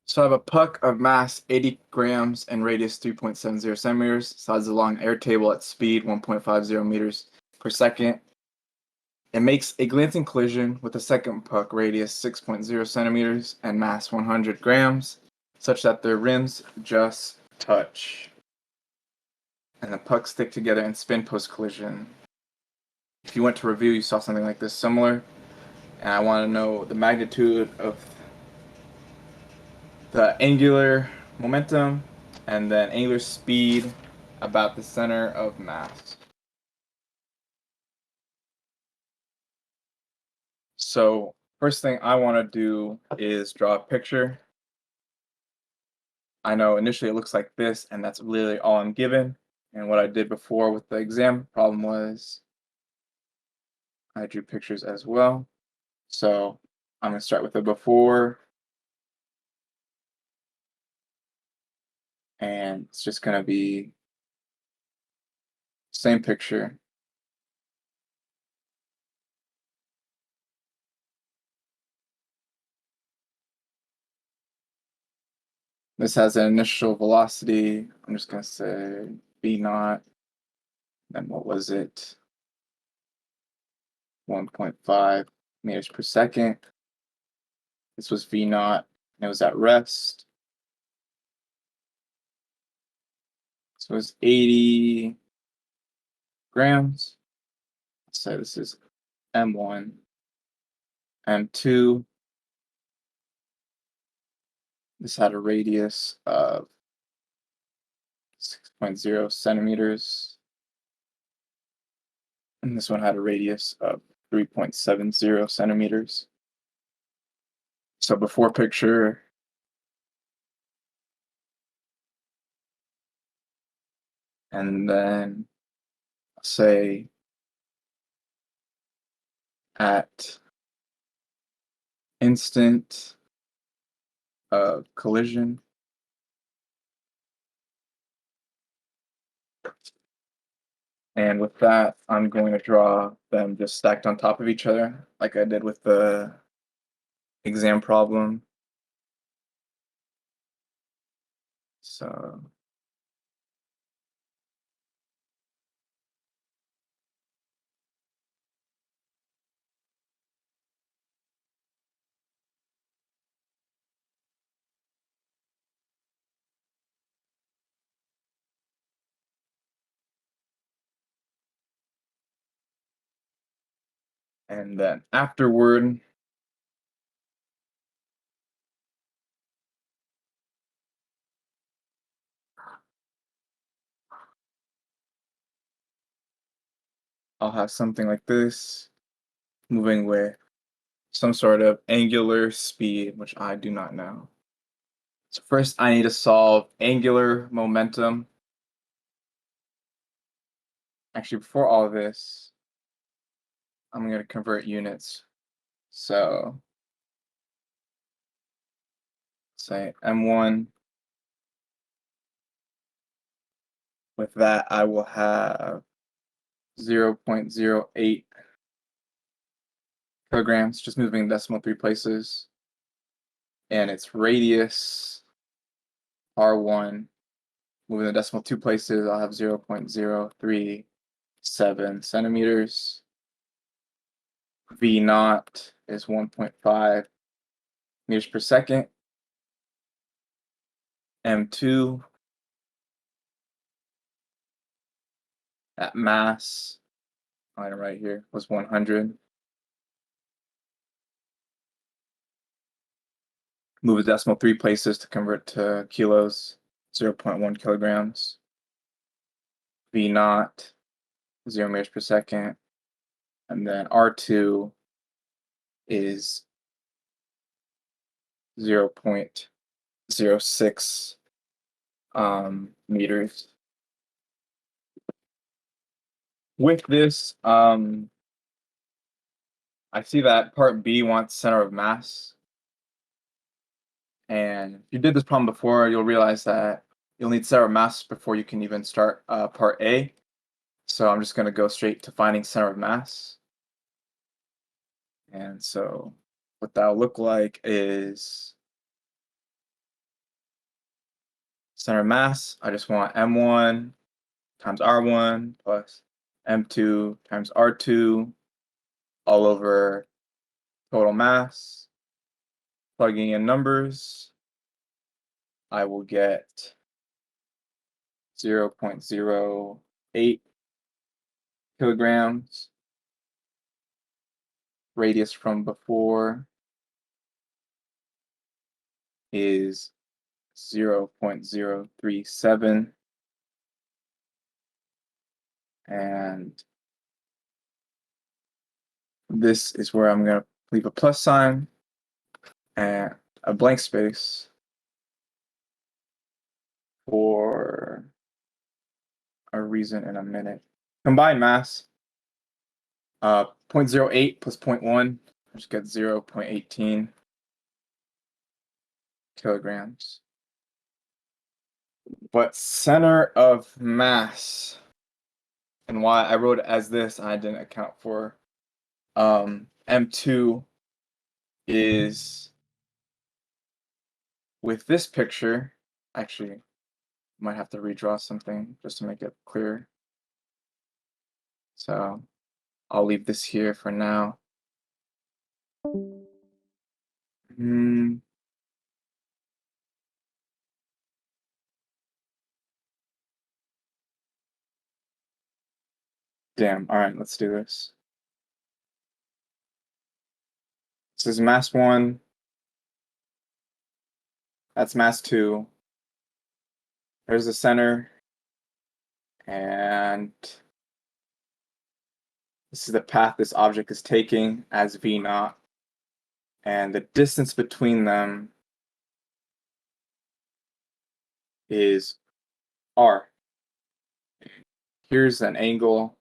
So I have a puck of mass 80 grams and radius 3.70 centimeters, slides along air table at speed 1.50 meters per second. It makes a glancing collision with a second puck radius 6.0 centimeters and mass 100 grams, such that their rims just touch. And the pucks stick together and spin post-collision. If you went to review, you saw something like this similar. And I want to know the magnitude of the angular momentum and then angular speed about the center of mass. So first thing I want to do is draw a picture. I know initially it looks like this, and that's literally all I'm given. And what I did before with the exam problem was I drew pictures as well. So I'm going to start with the before. And it's just going to be same picture. This has an initial velocity. I'm just going to say v naught. Then what was it? 1.5 meters per second. This was v naught, and it was at rest. So it was 80 grams. So this is M1. M2. This had a radius of 6.0 centimeters. And this one had a radius of 3.70 centimeters. So before picture, and then say at instant of collision. And with that, I'm going to draw them just stacked on top of each other, like I did with the exam problem. So and then afterward, I'll have something like this, moving with some sort of angular speed, which I do not know. So first I need to solve angular momentum. Actually, before all this, I'm going to convert units. So say M1. With that, I will have 0.08 kilograms, just moving decimal 3 places. And its radius, R1, moving the decimal 2 places, I'll have 0.037 centimeters. V naught is 1.5 meters per second. M2 at mass, item right here, was 100. Move the decimal 3 places to convert to kilos, 0.1 kilograms. V naught, 0 meters per second. And then R2 is 0.06 meters. With this, I see that part B wants center of mass. And if you did this problem before, you'll realize that you'll need center of mass before you can even start part A. So I'm just going to go straight to finding center of mass. And so what that'll look like is center of mass. I just want M1 times R1 plus M2 times R2 all over total mass. Plugging in numbers, I will get 0.08 kilograms. Radius from before is 0.037. And this is where I'm going to leave a plus sign and a blank space for a reason in a minute. Combined mass, 0.08 plus 0.1 just get 0.18 kilograms. But center of mass, and why I wrote it as this, I didn't account for M2 is with this picture. Actually, might have to redraw something just to make it clear. So I'll leave this here for now. Damn, all right, let's do this. This is mass 1. That's mass 2. There's the center. And this is the path this object is taking as V naught. And the distance between them is R. Here's an angle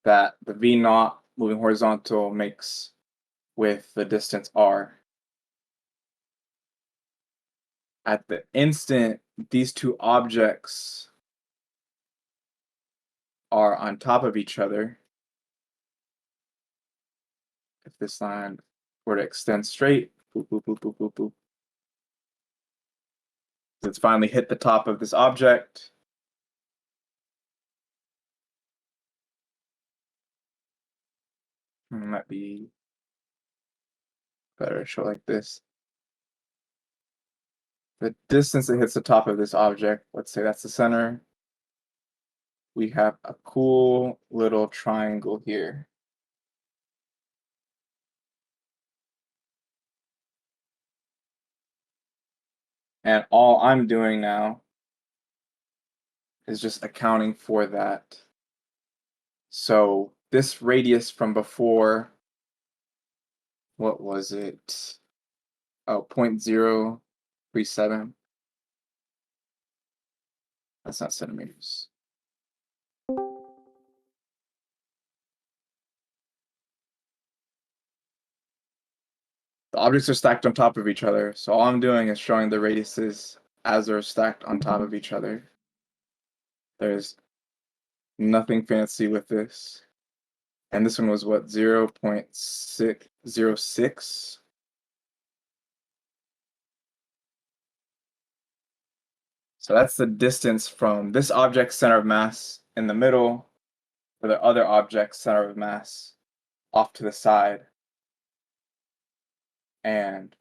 that the V naught moving horizontal makes with the distance R. At the instant these two objects are on top of each other, if this line were to extend straight, boop, boop, boop, boop, boop, boop, it's finally hit the top of this object. It might be better to show like this. The distance it hits the top of this object, let's say that's the center. We have a cool little triangle here. And all I'm doing now is just accounting for that. So this radius from before, what was it? Oh, 0.037. That's not centimeters. The objects are stacked on top of each other, so all I'm doing is showing the radiuses as they're stacked on top of each other. There's nothing fancy with this. And this one was what, 0.606? So that's the distance from this object's center of mass in the middle to the other object's center of mass off to the side. And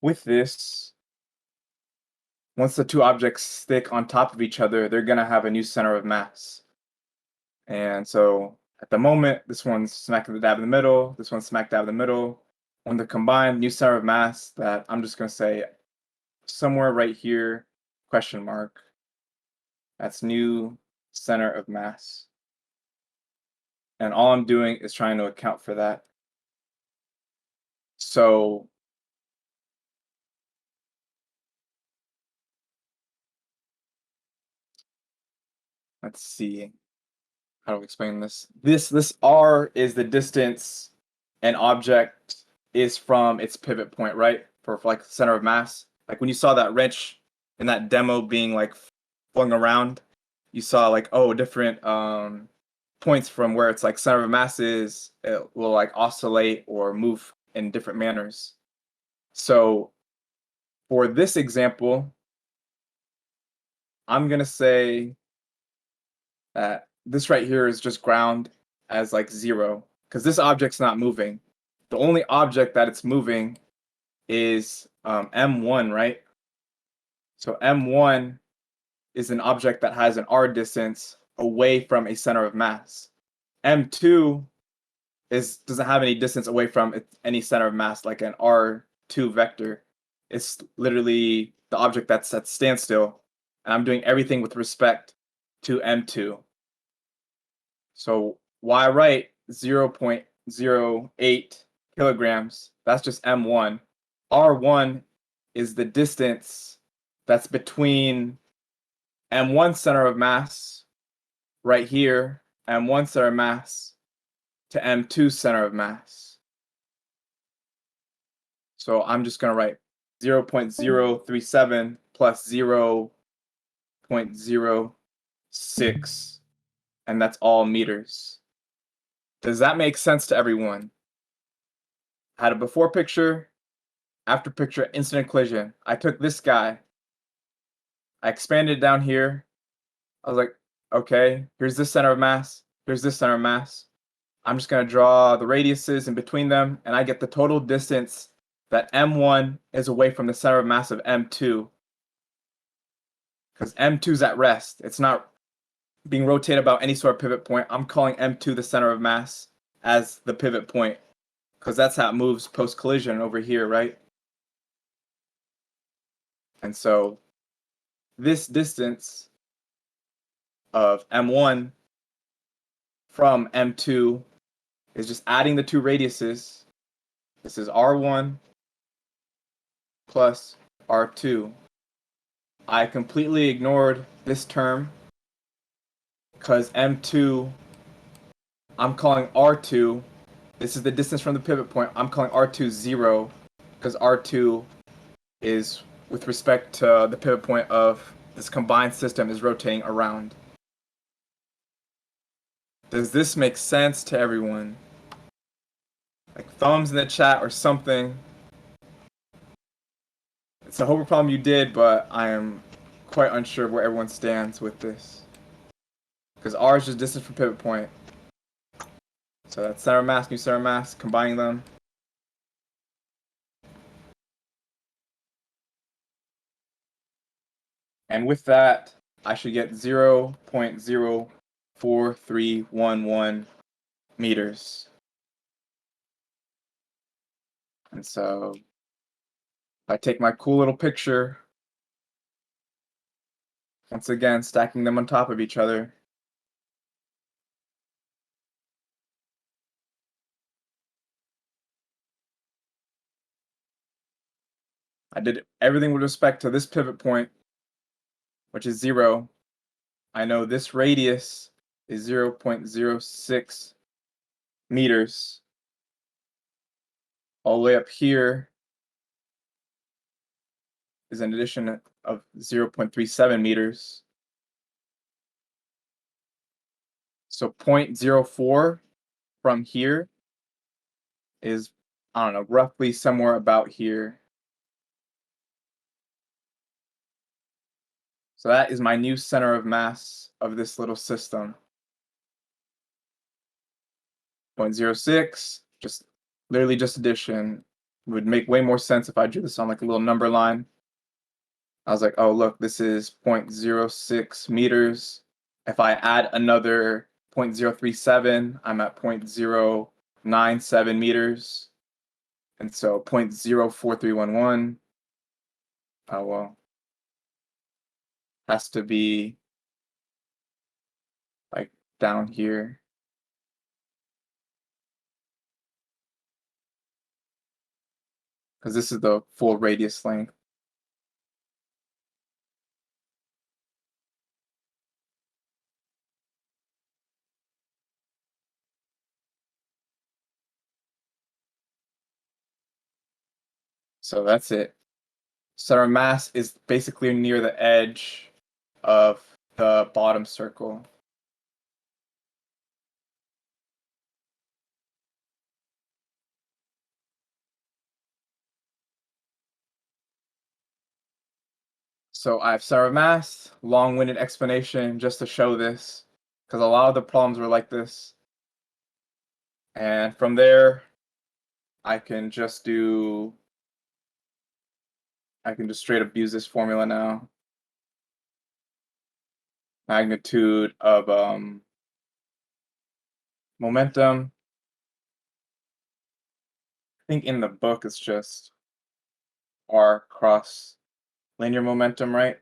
with this, once the two objects stick on top of each other, they're going to have a new center of mass. And so at the moment, this one's smack dab in the middle, this one's smack dab in the middle. When they're combined, new center of mass that I'm just going to say somewhere right here, question mark. That's new center of mass. And all I'm doing is trying to account for that. So let's see. How do I explain this? This R is the distance an object is from its pivot point, right? For like center of mass. Like when you saw that wrench in that demo being like flung around, you saw like, oh, different points from where it's like center of mass is, it will like oscillate or move in different manners. So for this example, I'm gonna say that this right here is just ground as like 0, because this object's not moving. The only object that it's moving is M1, right? So M1 is an object that has an R distance away from a center of mass. M2 doesn't have any distance away from any center of mass, like an R2 vector. It's literally the object that's at standstill, and I'm doing everything with respect to M2. So why I write 0.08 kilograms, that's just M1. R1 is the distance that's between M1 center of mass right here, M1 center of mass to M2 center of mass. So I'm just going to write 0.037 plus 0.06, and that's all meters. Does that make sense to everyone? I had a before picture, after picture, incident collision. I took this guy, I expanded down here. I was like, okay, here's this center of mass, here's this center of mass. I'm just going to draw the radiuses in between them, and I get the total distance that M1 is away from the center of mass of M2. Because M2 is at rest. It's not being rotated about any sort of pivot point. I'm calling M2 the center of mass as the pivot point, because that's how it moves post-collision over here, right? And so this distance of M1 from M2 is just adding the two radiuses. This is R1 plus R2. I completely ignored this term because M2, I'm calling R2, this is the distance from the pivot point, I'm calling R2 0 because R2 is with respect to the pivot point of this combined system is rotating around. Does this make sense to everyone? Like thumbs in the chat or something. It's a homework problem you did, but I am quite unsure where everyone stands with this. Because R is just distance from pivot point. So that's center of mass, new center of mass, combining them. And with that, I should get 0.04311 meters. And so if I take my cool little picture, once again, stacking them on top of each other, I did everything with respect to this pivot point, which is 0. I know this radius is 0.06 meters. All the way up here is an addition of 0.37 meters. So 0.04 from here is, I don't know, roughly somewhere about here. So that is my new center of mass of this little system. 0.06, just literally just addition. It would make way more sense if I drew this on like a little number line. I was like, oh, look, this is 0.06 meters. If I add another 0.037, I'm at 0.097 meters. And so 0.04311, oh, well, has to be like down here. Because this is the full radius length. So that's it. Center of mass is basically near the edge of the bottom circle. So I have center of mass, long-winded explanation just to show this, because a lot of the problems were like this. And from there, I can just straight up use this formula now. Magnitude of momentum. I think in the book it's just R cross linear momentum, right?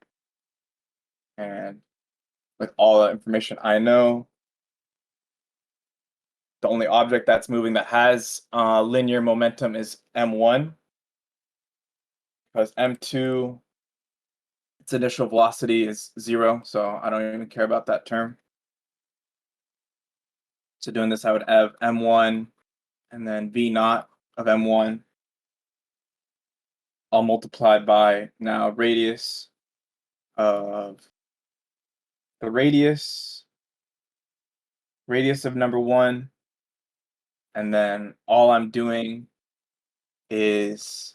And with all the information I know, the only object that's moving that has linear momentum is M1, because M2, its initial velocity is 0, so I don't even care about that term. So doing this, I would have M1 and then V naught of M1 all multiplied by now radius of the radius of number 1, and then all I'm doing is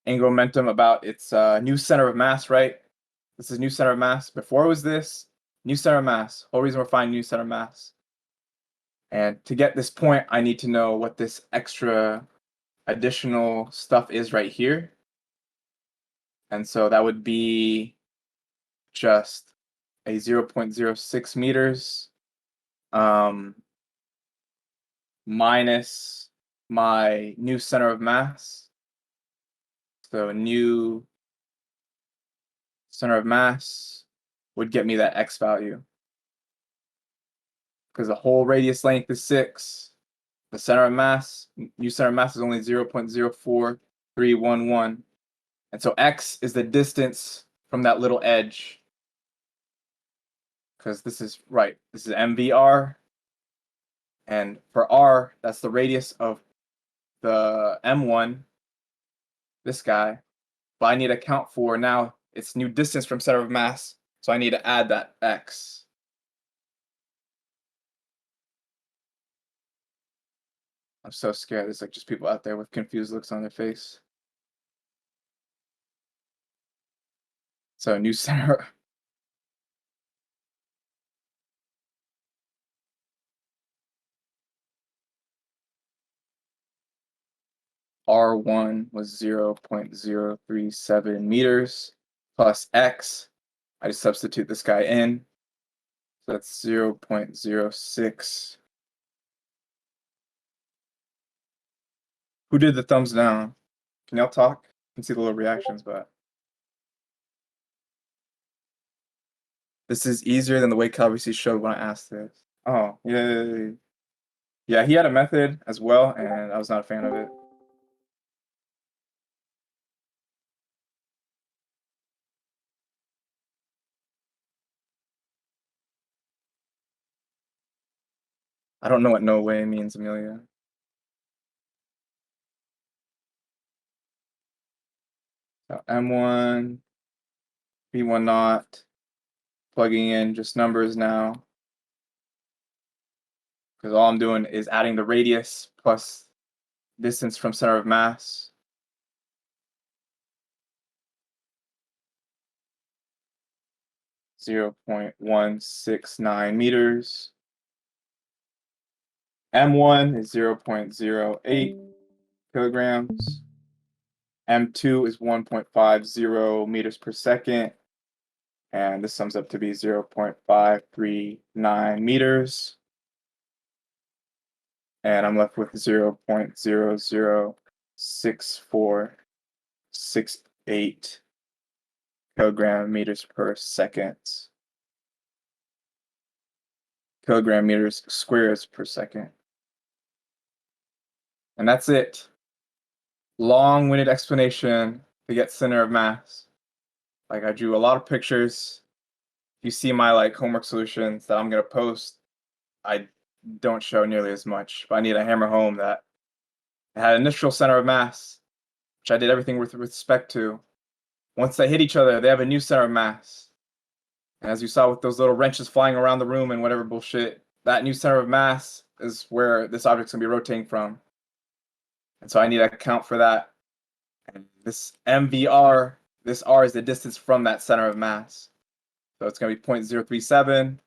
angular momentum about its new center of mass, right? This is new center of mass. Before it was this, new center of mass. Whole reason we're finding new center of mass. And to get this point, I need to know what this extra additional stuff is right here. And so that would be just a 0.06 meters minus my new center of mass. So new center of mass would get me that x value. Because the whole radius length is 6. The center of mass, new center of mass is only 0.04311. And so x is the distance from that little edge. Because this is MVR. And for r, that's the radius of the M1, this guy. But I need to account for now its new distance from center of mass. So I need to add that x. I'm so scared. There's like just people out there with confused looks on their face. So new center. R1 was 0.037 meters plus x. I just substitute this guy in. So that's 0.06. Who did the thumbs down? Can y'all talk? I can see the little reactions, but this is easier than the way Calvary showed when I asked this. Oh, yeah. Yeah, he had a method as well, and I was not a fan of it. I don't know what no way means, Amelia. So M1, B1 naught, plugging in just numbers now. Because all I'm doing is adding the radius plus distance from center of mass. .169 meters. M1 is 0.08 kilograms. M2 is 1.50 meters per second. And this sums up to be 0.539 meters. And I'm left with 0.006468 kilogram meters per second. Kilogram meters squares per second. And that's it. Long-winded explanation to get center of mass. Like, I drew a lot of pictures. If you see my like homework solutions that I'm gonna post, I don't show nearly as much. But I need to hammer home that it had initial center of mass, which I did everything with respect to. Once they hit each other, they have a new center of mass. And as you saw with those little wrenches flying around the room and whatever bullshit, that new center of mass is where this object's gonna be rotating from. And so I need to account for that. And this MVR, this R is the distance from that center of mass. So it's going to be 0.037.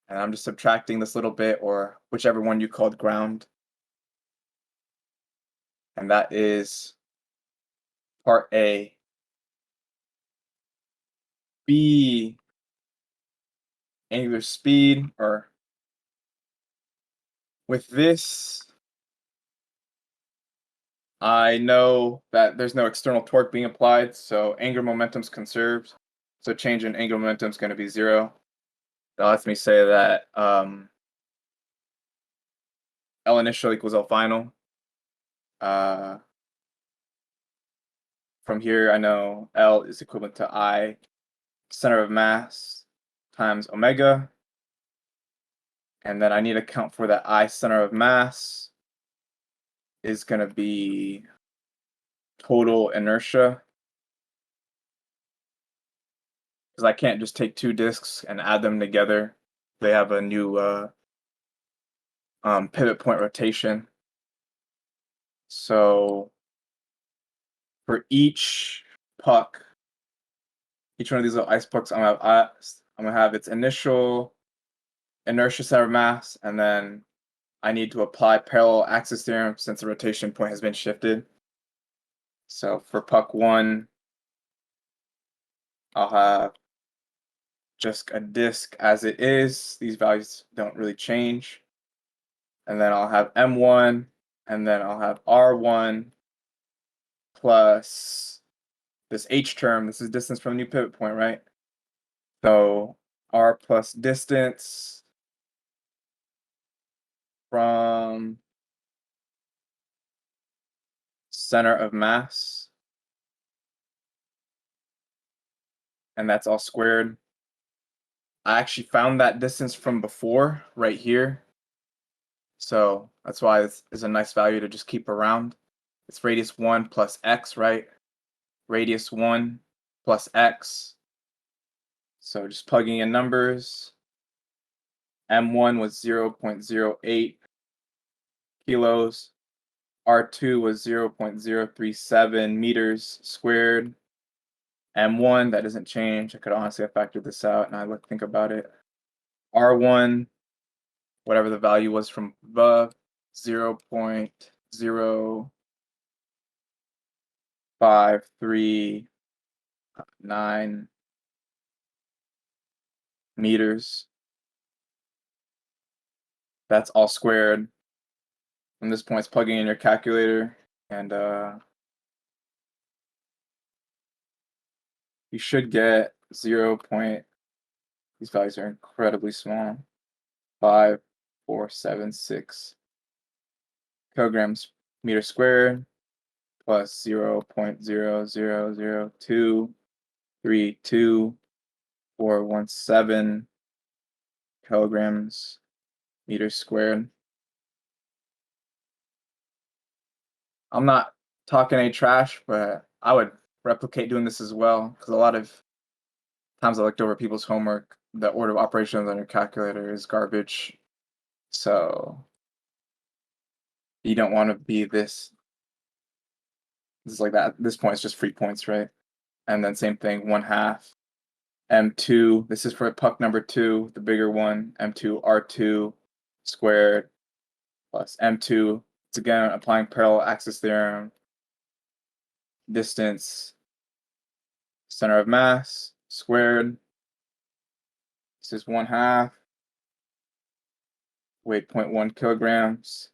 And I'm just subtracting this little bit, or whichever one you called ground. And that is part A. B, angular speed, or with this, I know that there's no external torque being applied, so angular momentum's conserved. So change in angular momentum is going to be 0. That lets me say that L initial equals L final. From here, I know L is equivalent to I center of mass times omega. And then I need to account for that I center of mass is going to be total inertia. Because I can't just take two disks and add them together. They have a new pivot point rotation. So for each puck, each one of these little ice pucks, I'm gonna have its initial inertia center of mass, and then I need to apply parallel axis theorem since the rotation point has been shifted. So for puck 1, I'll have just a disk as it is. These values don't really change. And then I'll have M1, and then I'll have R1 plus this H term. This is distance from the new pivot point, right? So R plus distance from center of mass. And that's all squared. I actually found that distance from before right here. So that's why this is a nice value to just keep around. It's radius 1 plus x, right? Radius 1 plus x. So just plugging in numbers. M1 was 0.08 kilos. R2 was 0.037 meters squared. M1, that doesn't change. I could honestly have factored this out and I think about it. R1, whatever the value was from above, 0.0539 meters. That's all squared. From this point, it's plugging in your calculator, and you should get 0. These values are incredibly small. 5.476 kilograms meter squared plus 0.000232417 kilograms meters squared. I'm not talking any trash, but I would replicate doing this as well, because a lot of times I looked over people's homework, the order of operations on your calculator is garbage. So you don't want to be this is like that. At this point, it's just free points, right? And then same thing, 1/2 M2. This is for puck number 2, the bigger one, M2 R2 squared plus M2. It's again applying parallel axis theorem. Distance, center of mass squared. This is 1/2. Weight 0.1 kilograms.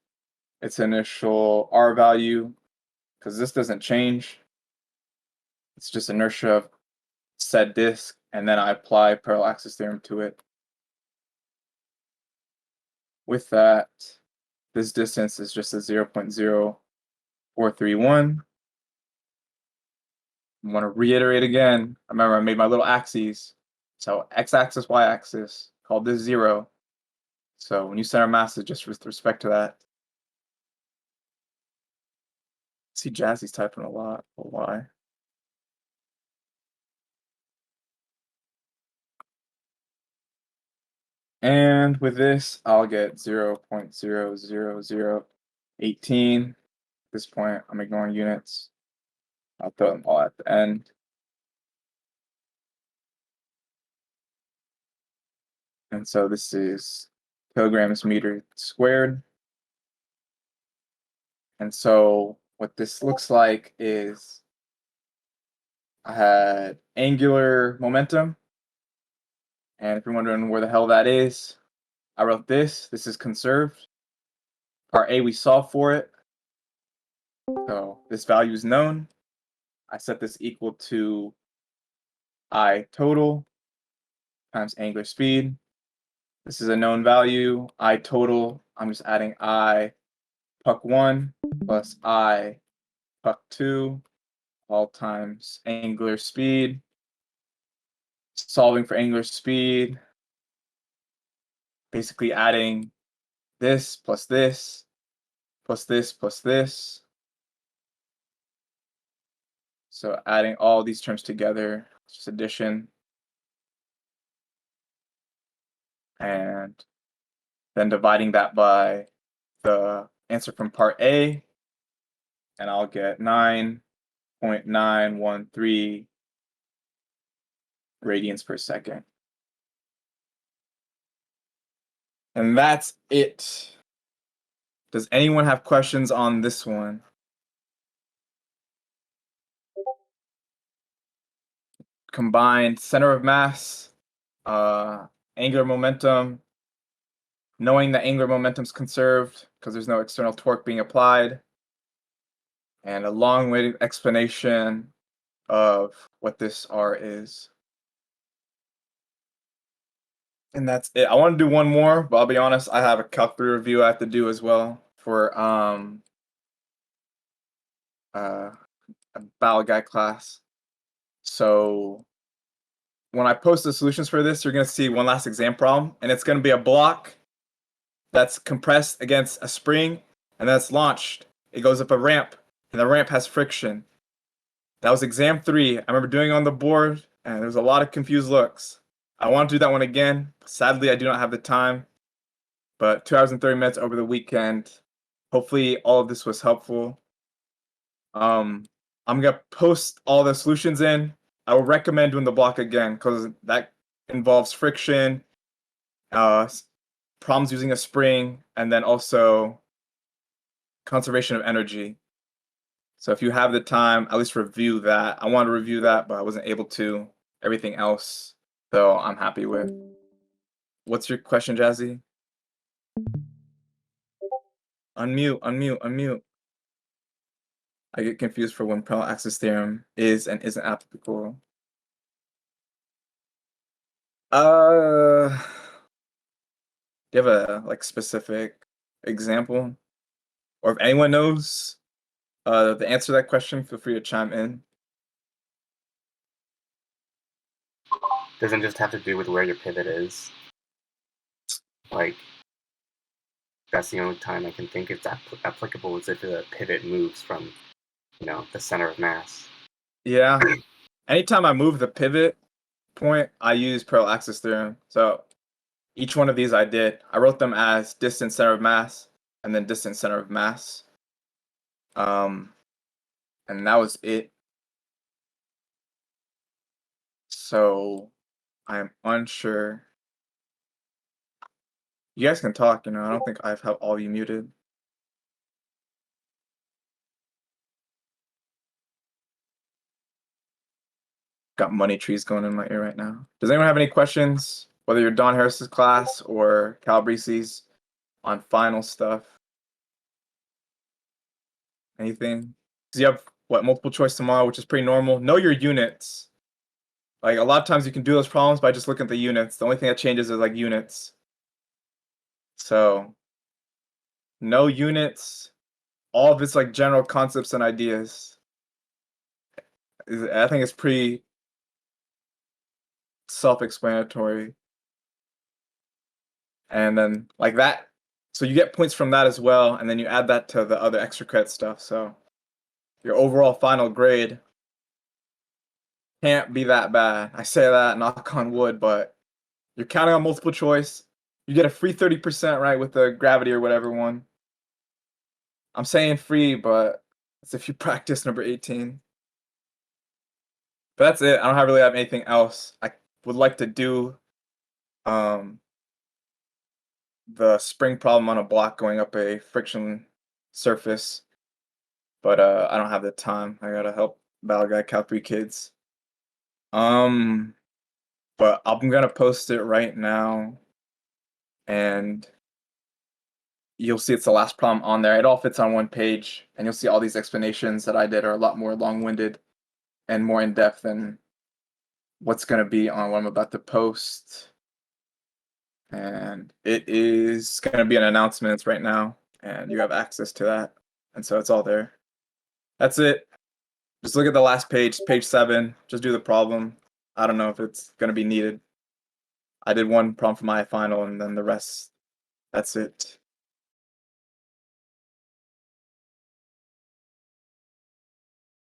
Its initial R value, because this doesn't change. It's just inertia of said disk, and then I apply parallel axis theorem to it. With that, this distance is just a 0.0431. I want to reiterate again. Remember, I made my little axes. So x-axis, y-axis, called this 0. So when you center mass, it's just with respect to that. See, Jazzy's typing a lot. Why? And with this, I'll get 0.00018. At this point, I'm ignoring units. I'll throw them all at the end. And so this is kilograms meter squared. And so what this looks like is I had angular momentum. And if you're wondering where the hell that is, I wrote this. This is conserved. Part A, we solve for it. So this value is known. I set this equal to I total times angular speed. This is a known value. I total, I'm just adding I puck 1 plus I puck 2 all times angular speed. Solving for angular speed, basically adding this plus this plus this plus this. So adding all these terms together, just addition. And then dividing that by the answer from part A, and I'll get 9.913 radians per second. And that's it. Does anyone have questions on this one? Combined center of mass, angular momentum, knowing the angular momentum's conserved because there's no external torque being applied, and a long-winded explanation of what this R is. And that's it. I want to do one more, but I'll be honest, I have a Calc 3 review I have to do as well for a Battle Guy class. So when I post the solutions for this, you're going to see one last exam problem, and it's going to be a block that's compressed against a spring, and that's launched. It goes up a ramp, and the ramp has friction. That was exam 3. I remember doing it on the board, and there was a lot of confused looks. I want to do that one again. Sadly, I do not have the time, but 2 hours and 30 minutes over the weekend. Hopefully, all of this was helpful. I'm gonna post all the solutions in. I would recommend doing the block again because that involves friction, problems using a spring, and then also conservation of energy. So if you have the time, at least review that. I wanted to review that, but I wasn't able to. Everything else, though, I'm happy with. What's your question, Jazzy? Unmute, unmute, unmute. I get confused for when parallel axis theorem is and isn't applicable. Do you have a specific example? Or if anyone knows the answer to that question, feel free to chime in. Doesn't just have to do with where your pivot is. Like, that's the only time I can think it's applicable is if the pivot moves from, the center of mass. Yeah. Anytime I move the pivot point, I use parallel axis theorem. So each one of these I did. I wrote them as distant center of mass and then distant center of mass. And that was it. So I'm unsure. You guys can talk, I don't think I've have all you muted. Got money trees going in my ear right now. Does anyone have any questions? Whether you're Don Harris's class or Calabresi's on final stuff? Anything? Because you have multiple choice tomorrow, which is pretty normal. Know your units. Like a lot of times you can do those problems by just looking at the units. The only thing that changes is like units. So know units, all of its like general concepts and ideas. I think it's pretty self-explanatory. And then like that, so you get points from that as well, and then you add that to the other extra credit stuff. So your overall final grade can't be that bad. I say that, knock on wood, but you're counting on multiple choice. You get a free 30% right with the gravity or whatever one. I'm saying free, but it's if you practice number 18. But that's it. I don't really have anything else. I would like to do the spring problem on a block going up a friction surface, but I don't have the time. I gotta help Battle Guy Cal 3 kids. But I'm gonna post it right now, and you'll see it's the last problem on there. It all fits on one page, and you'll see all these explanations that I did are a lot more long-winded and more in-depth than what's gonna be on what I'm about to post. And it is gonna be an announcement right now, and you have access to that. And so it's all there. That's it. Just look at the last page, page 7. Just do the problem. I don't know if it's gonna be needed. I did one problem for my final, and then the rest, that's it.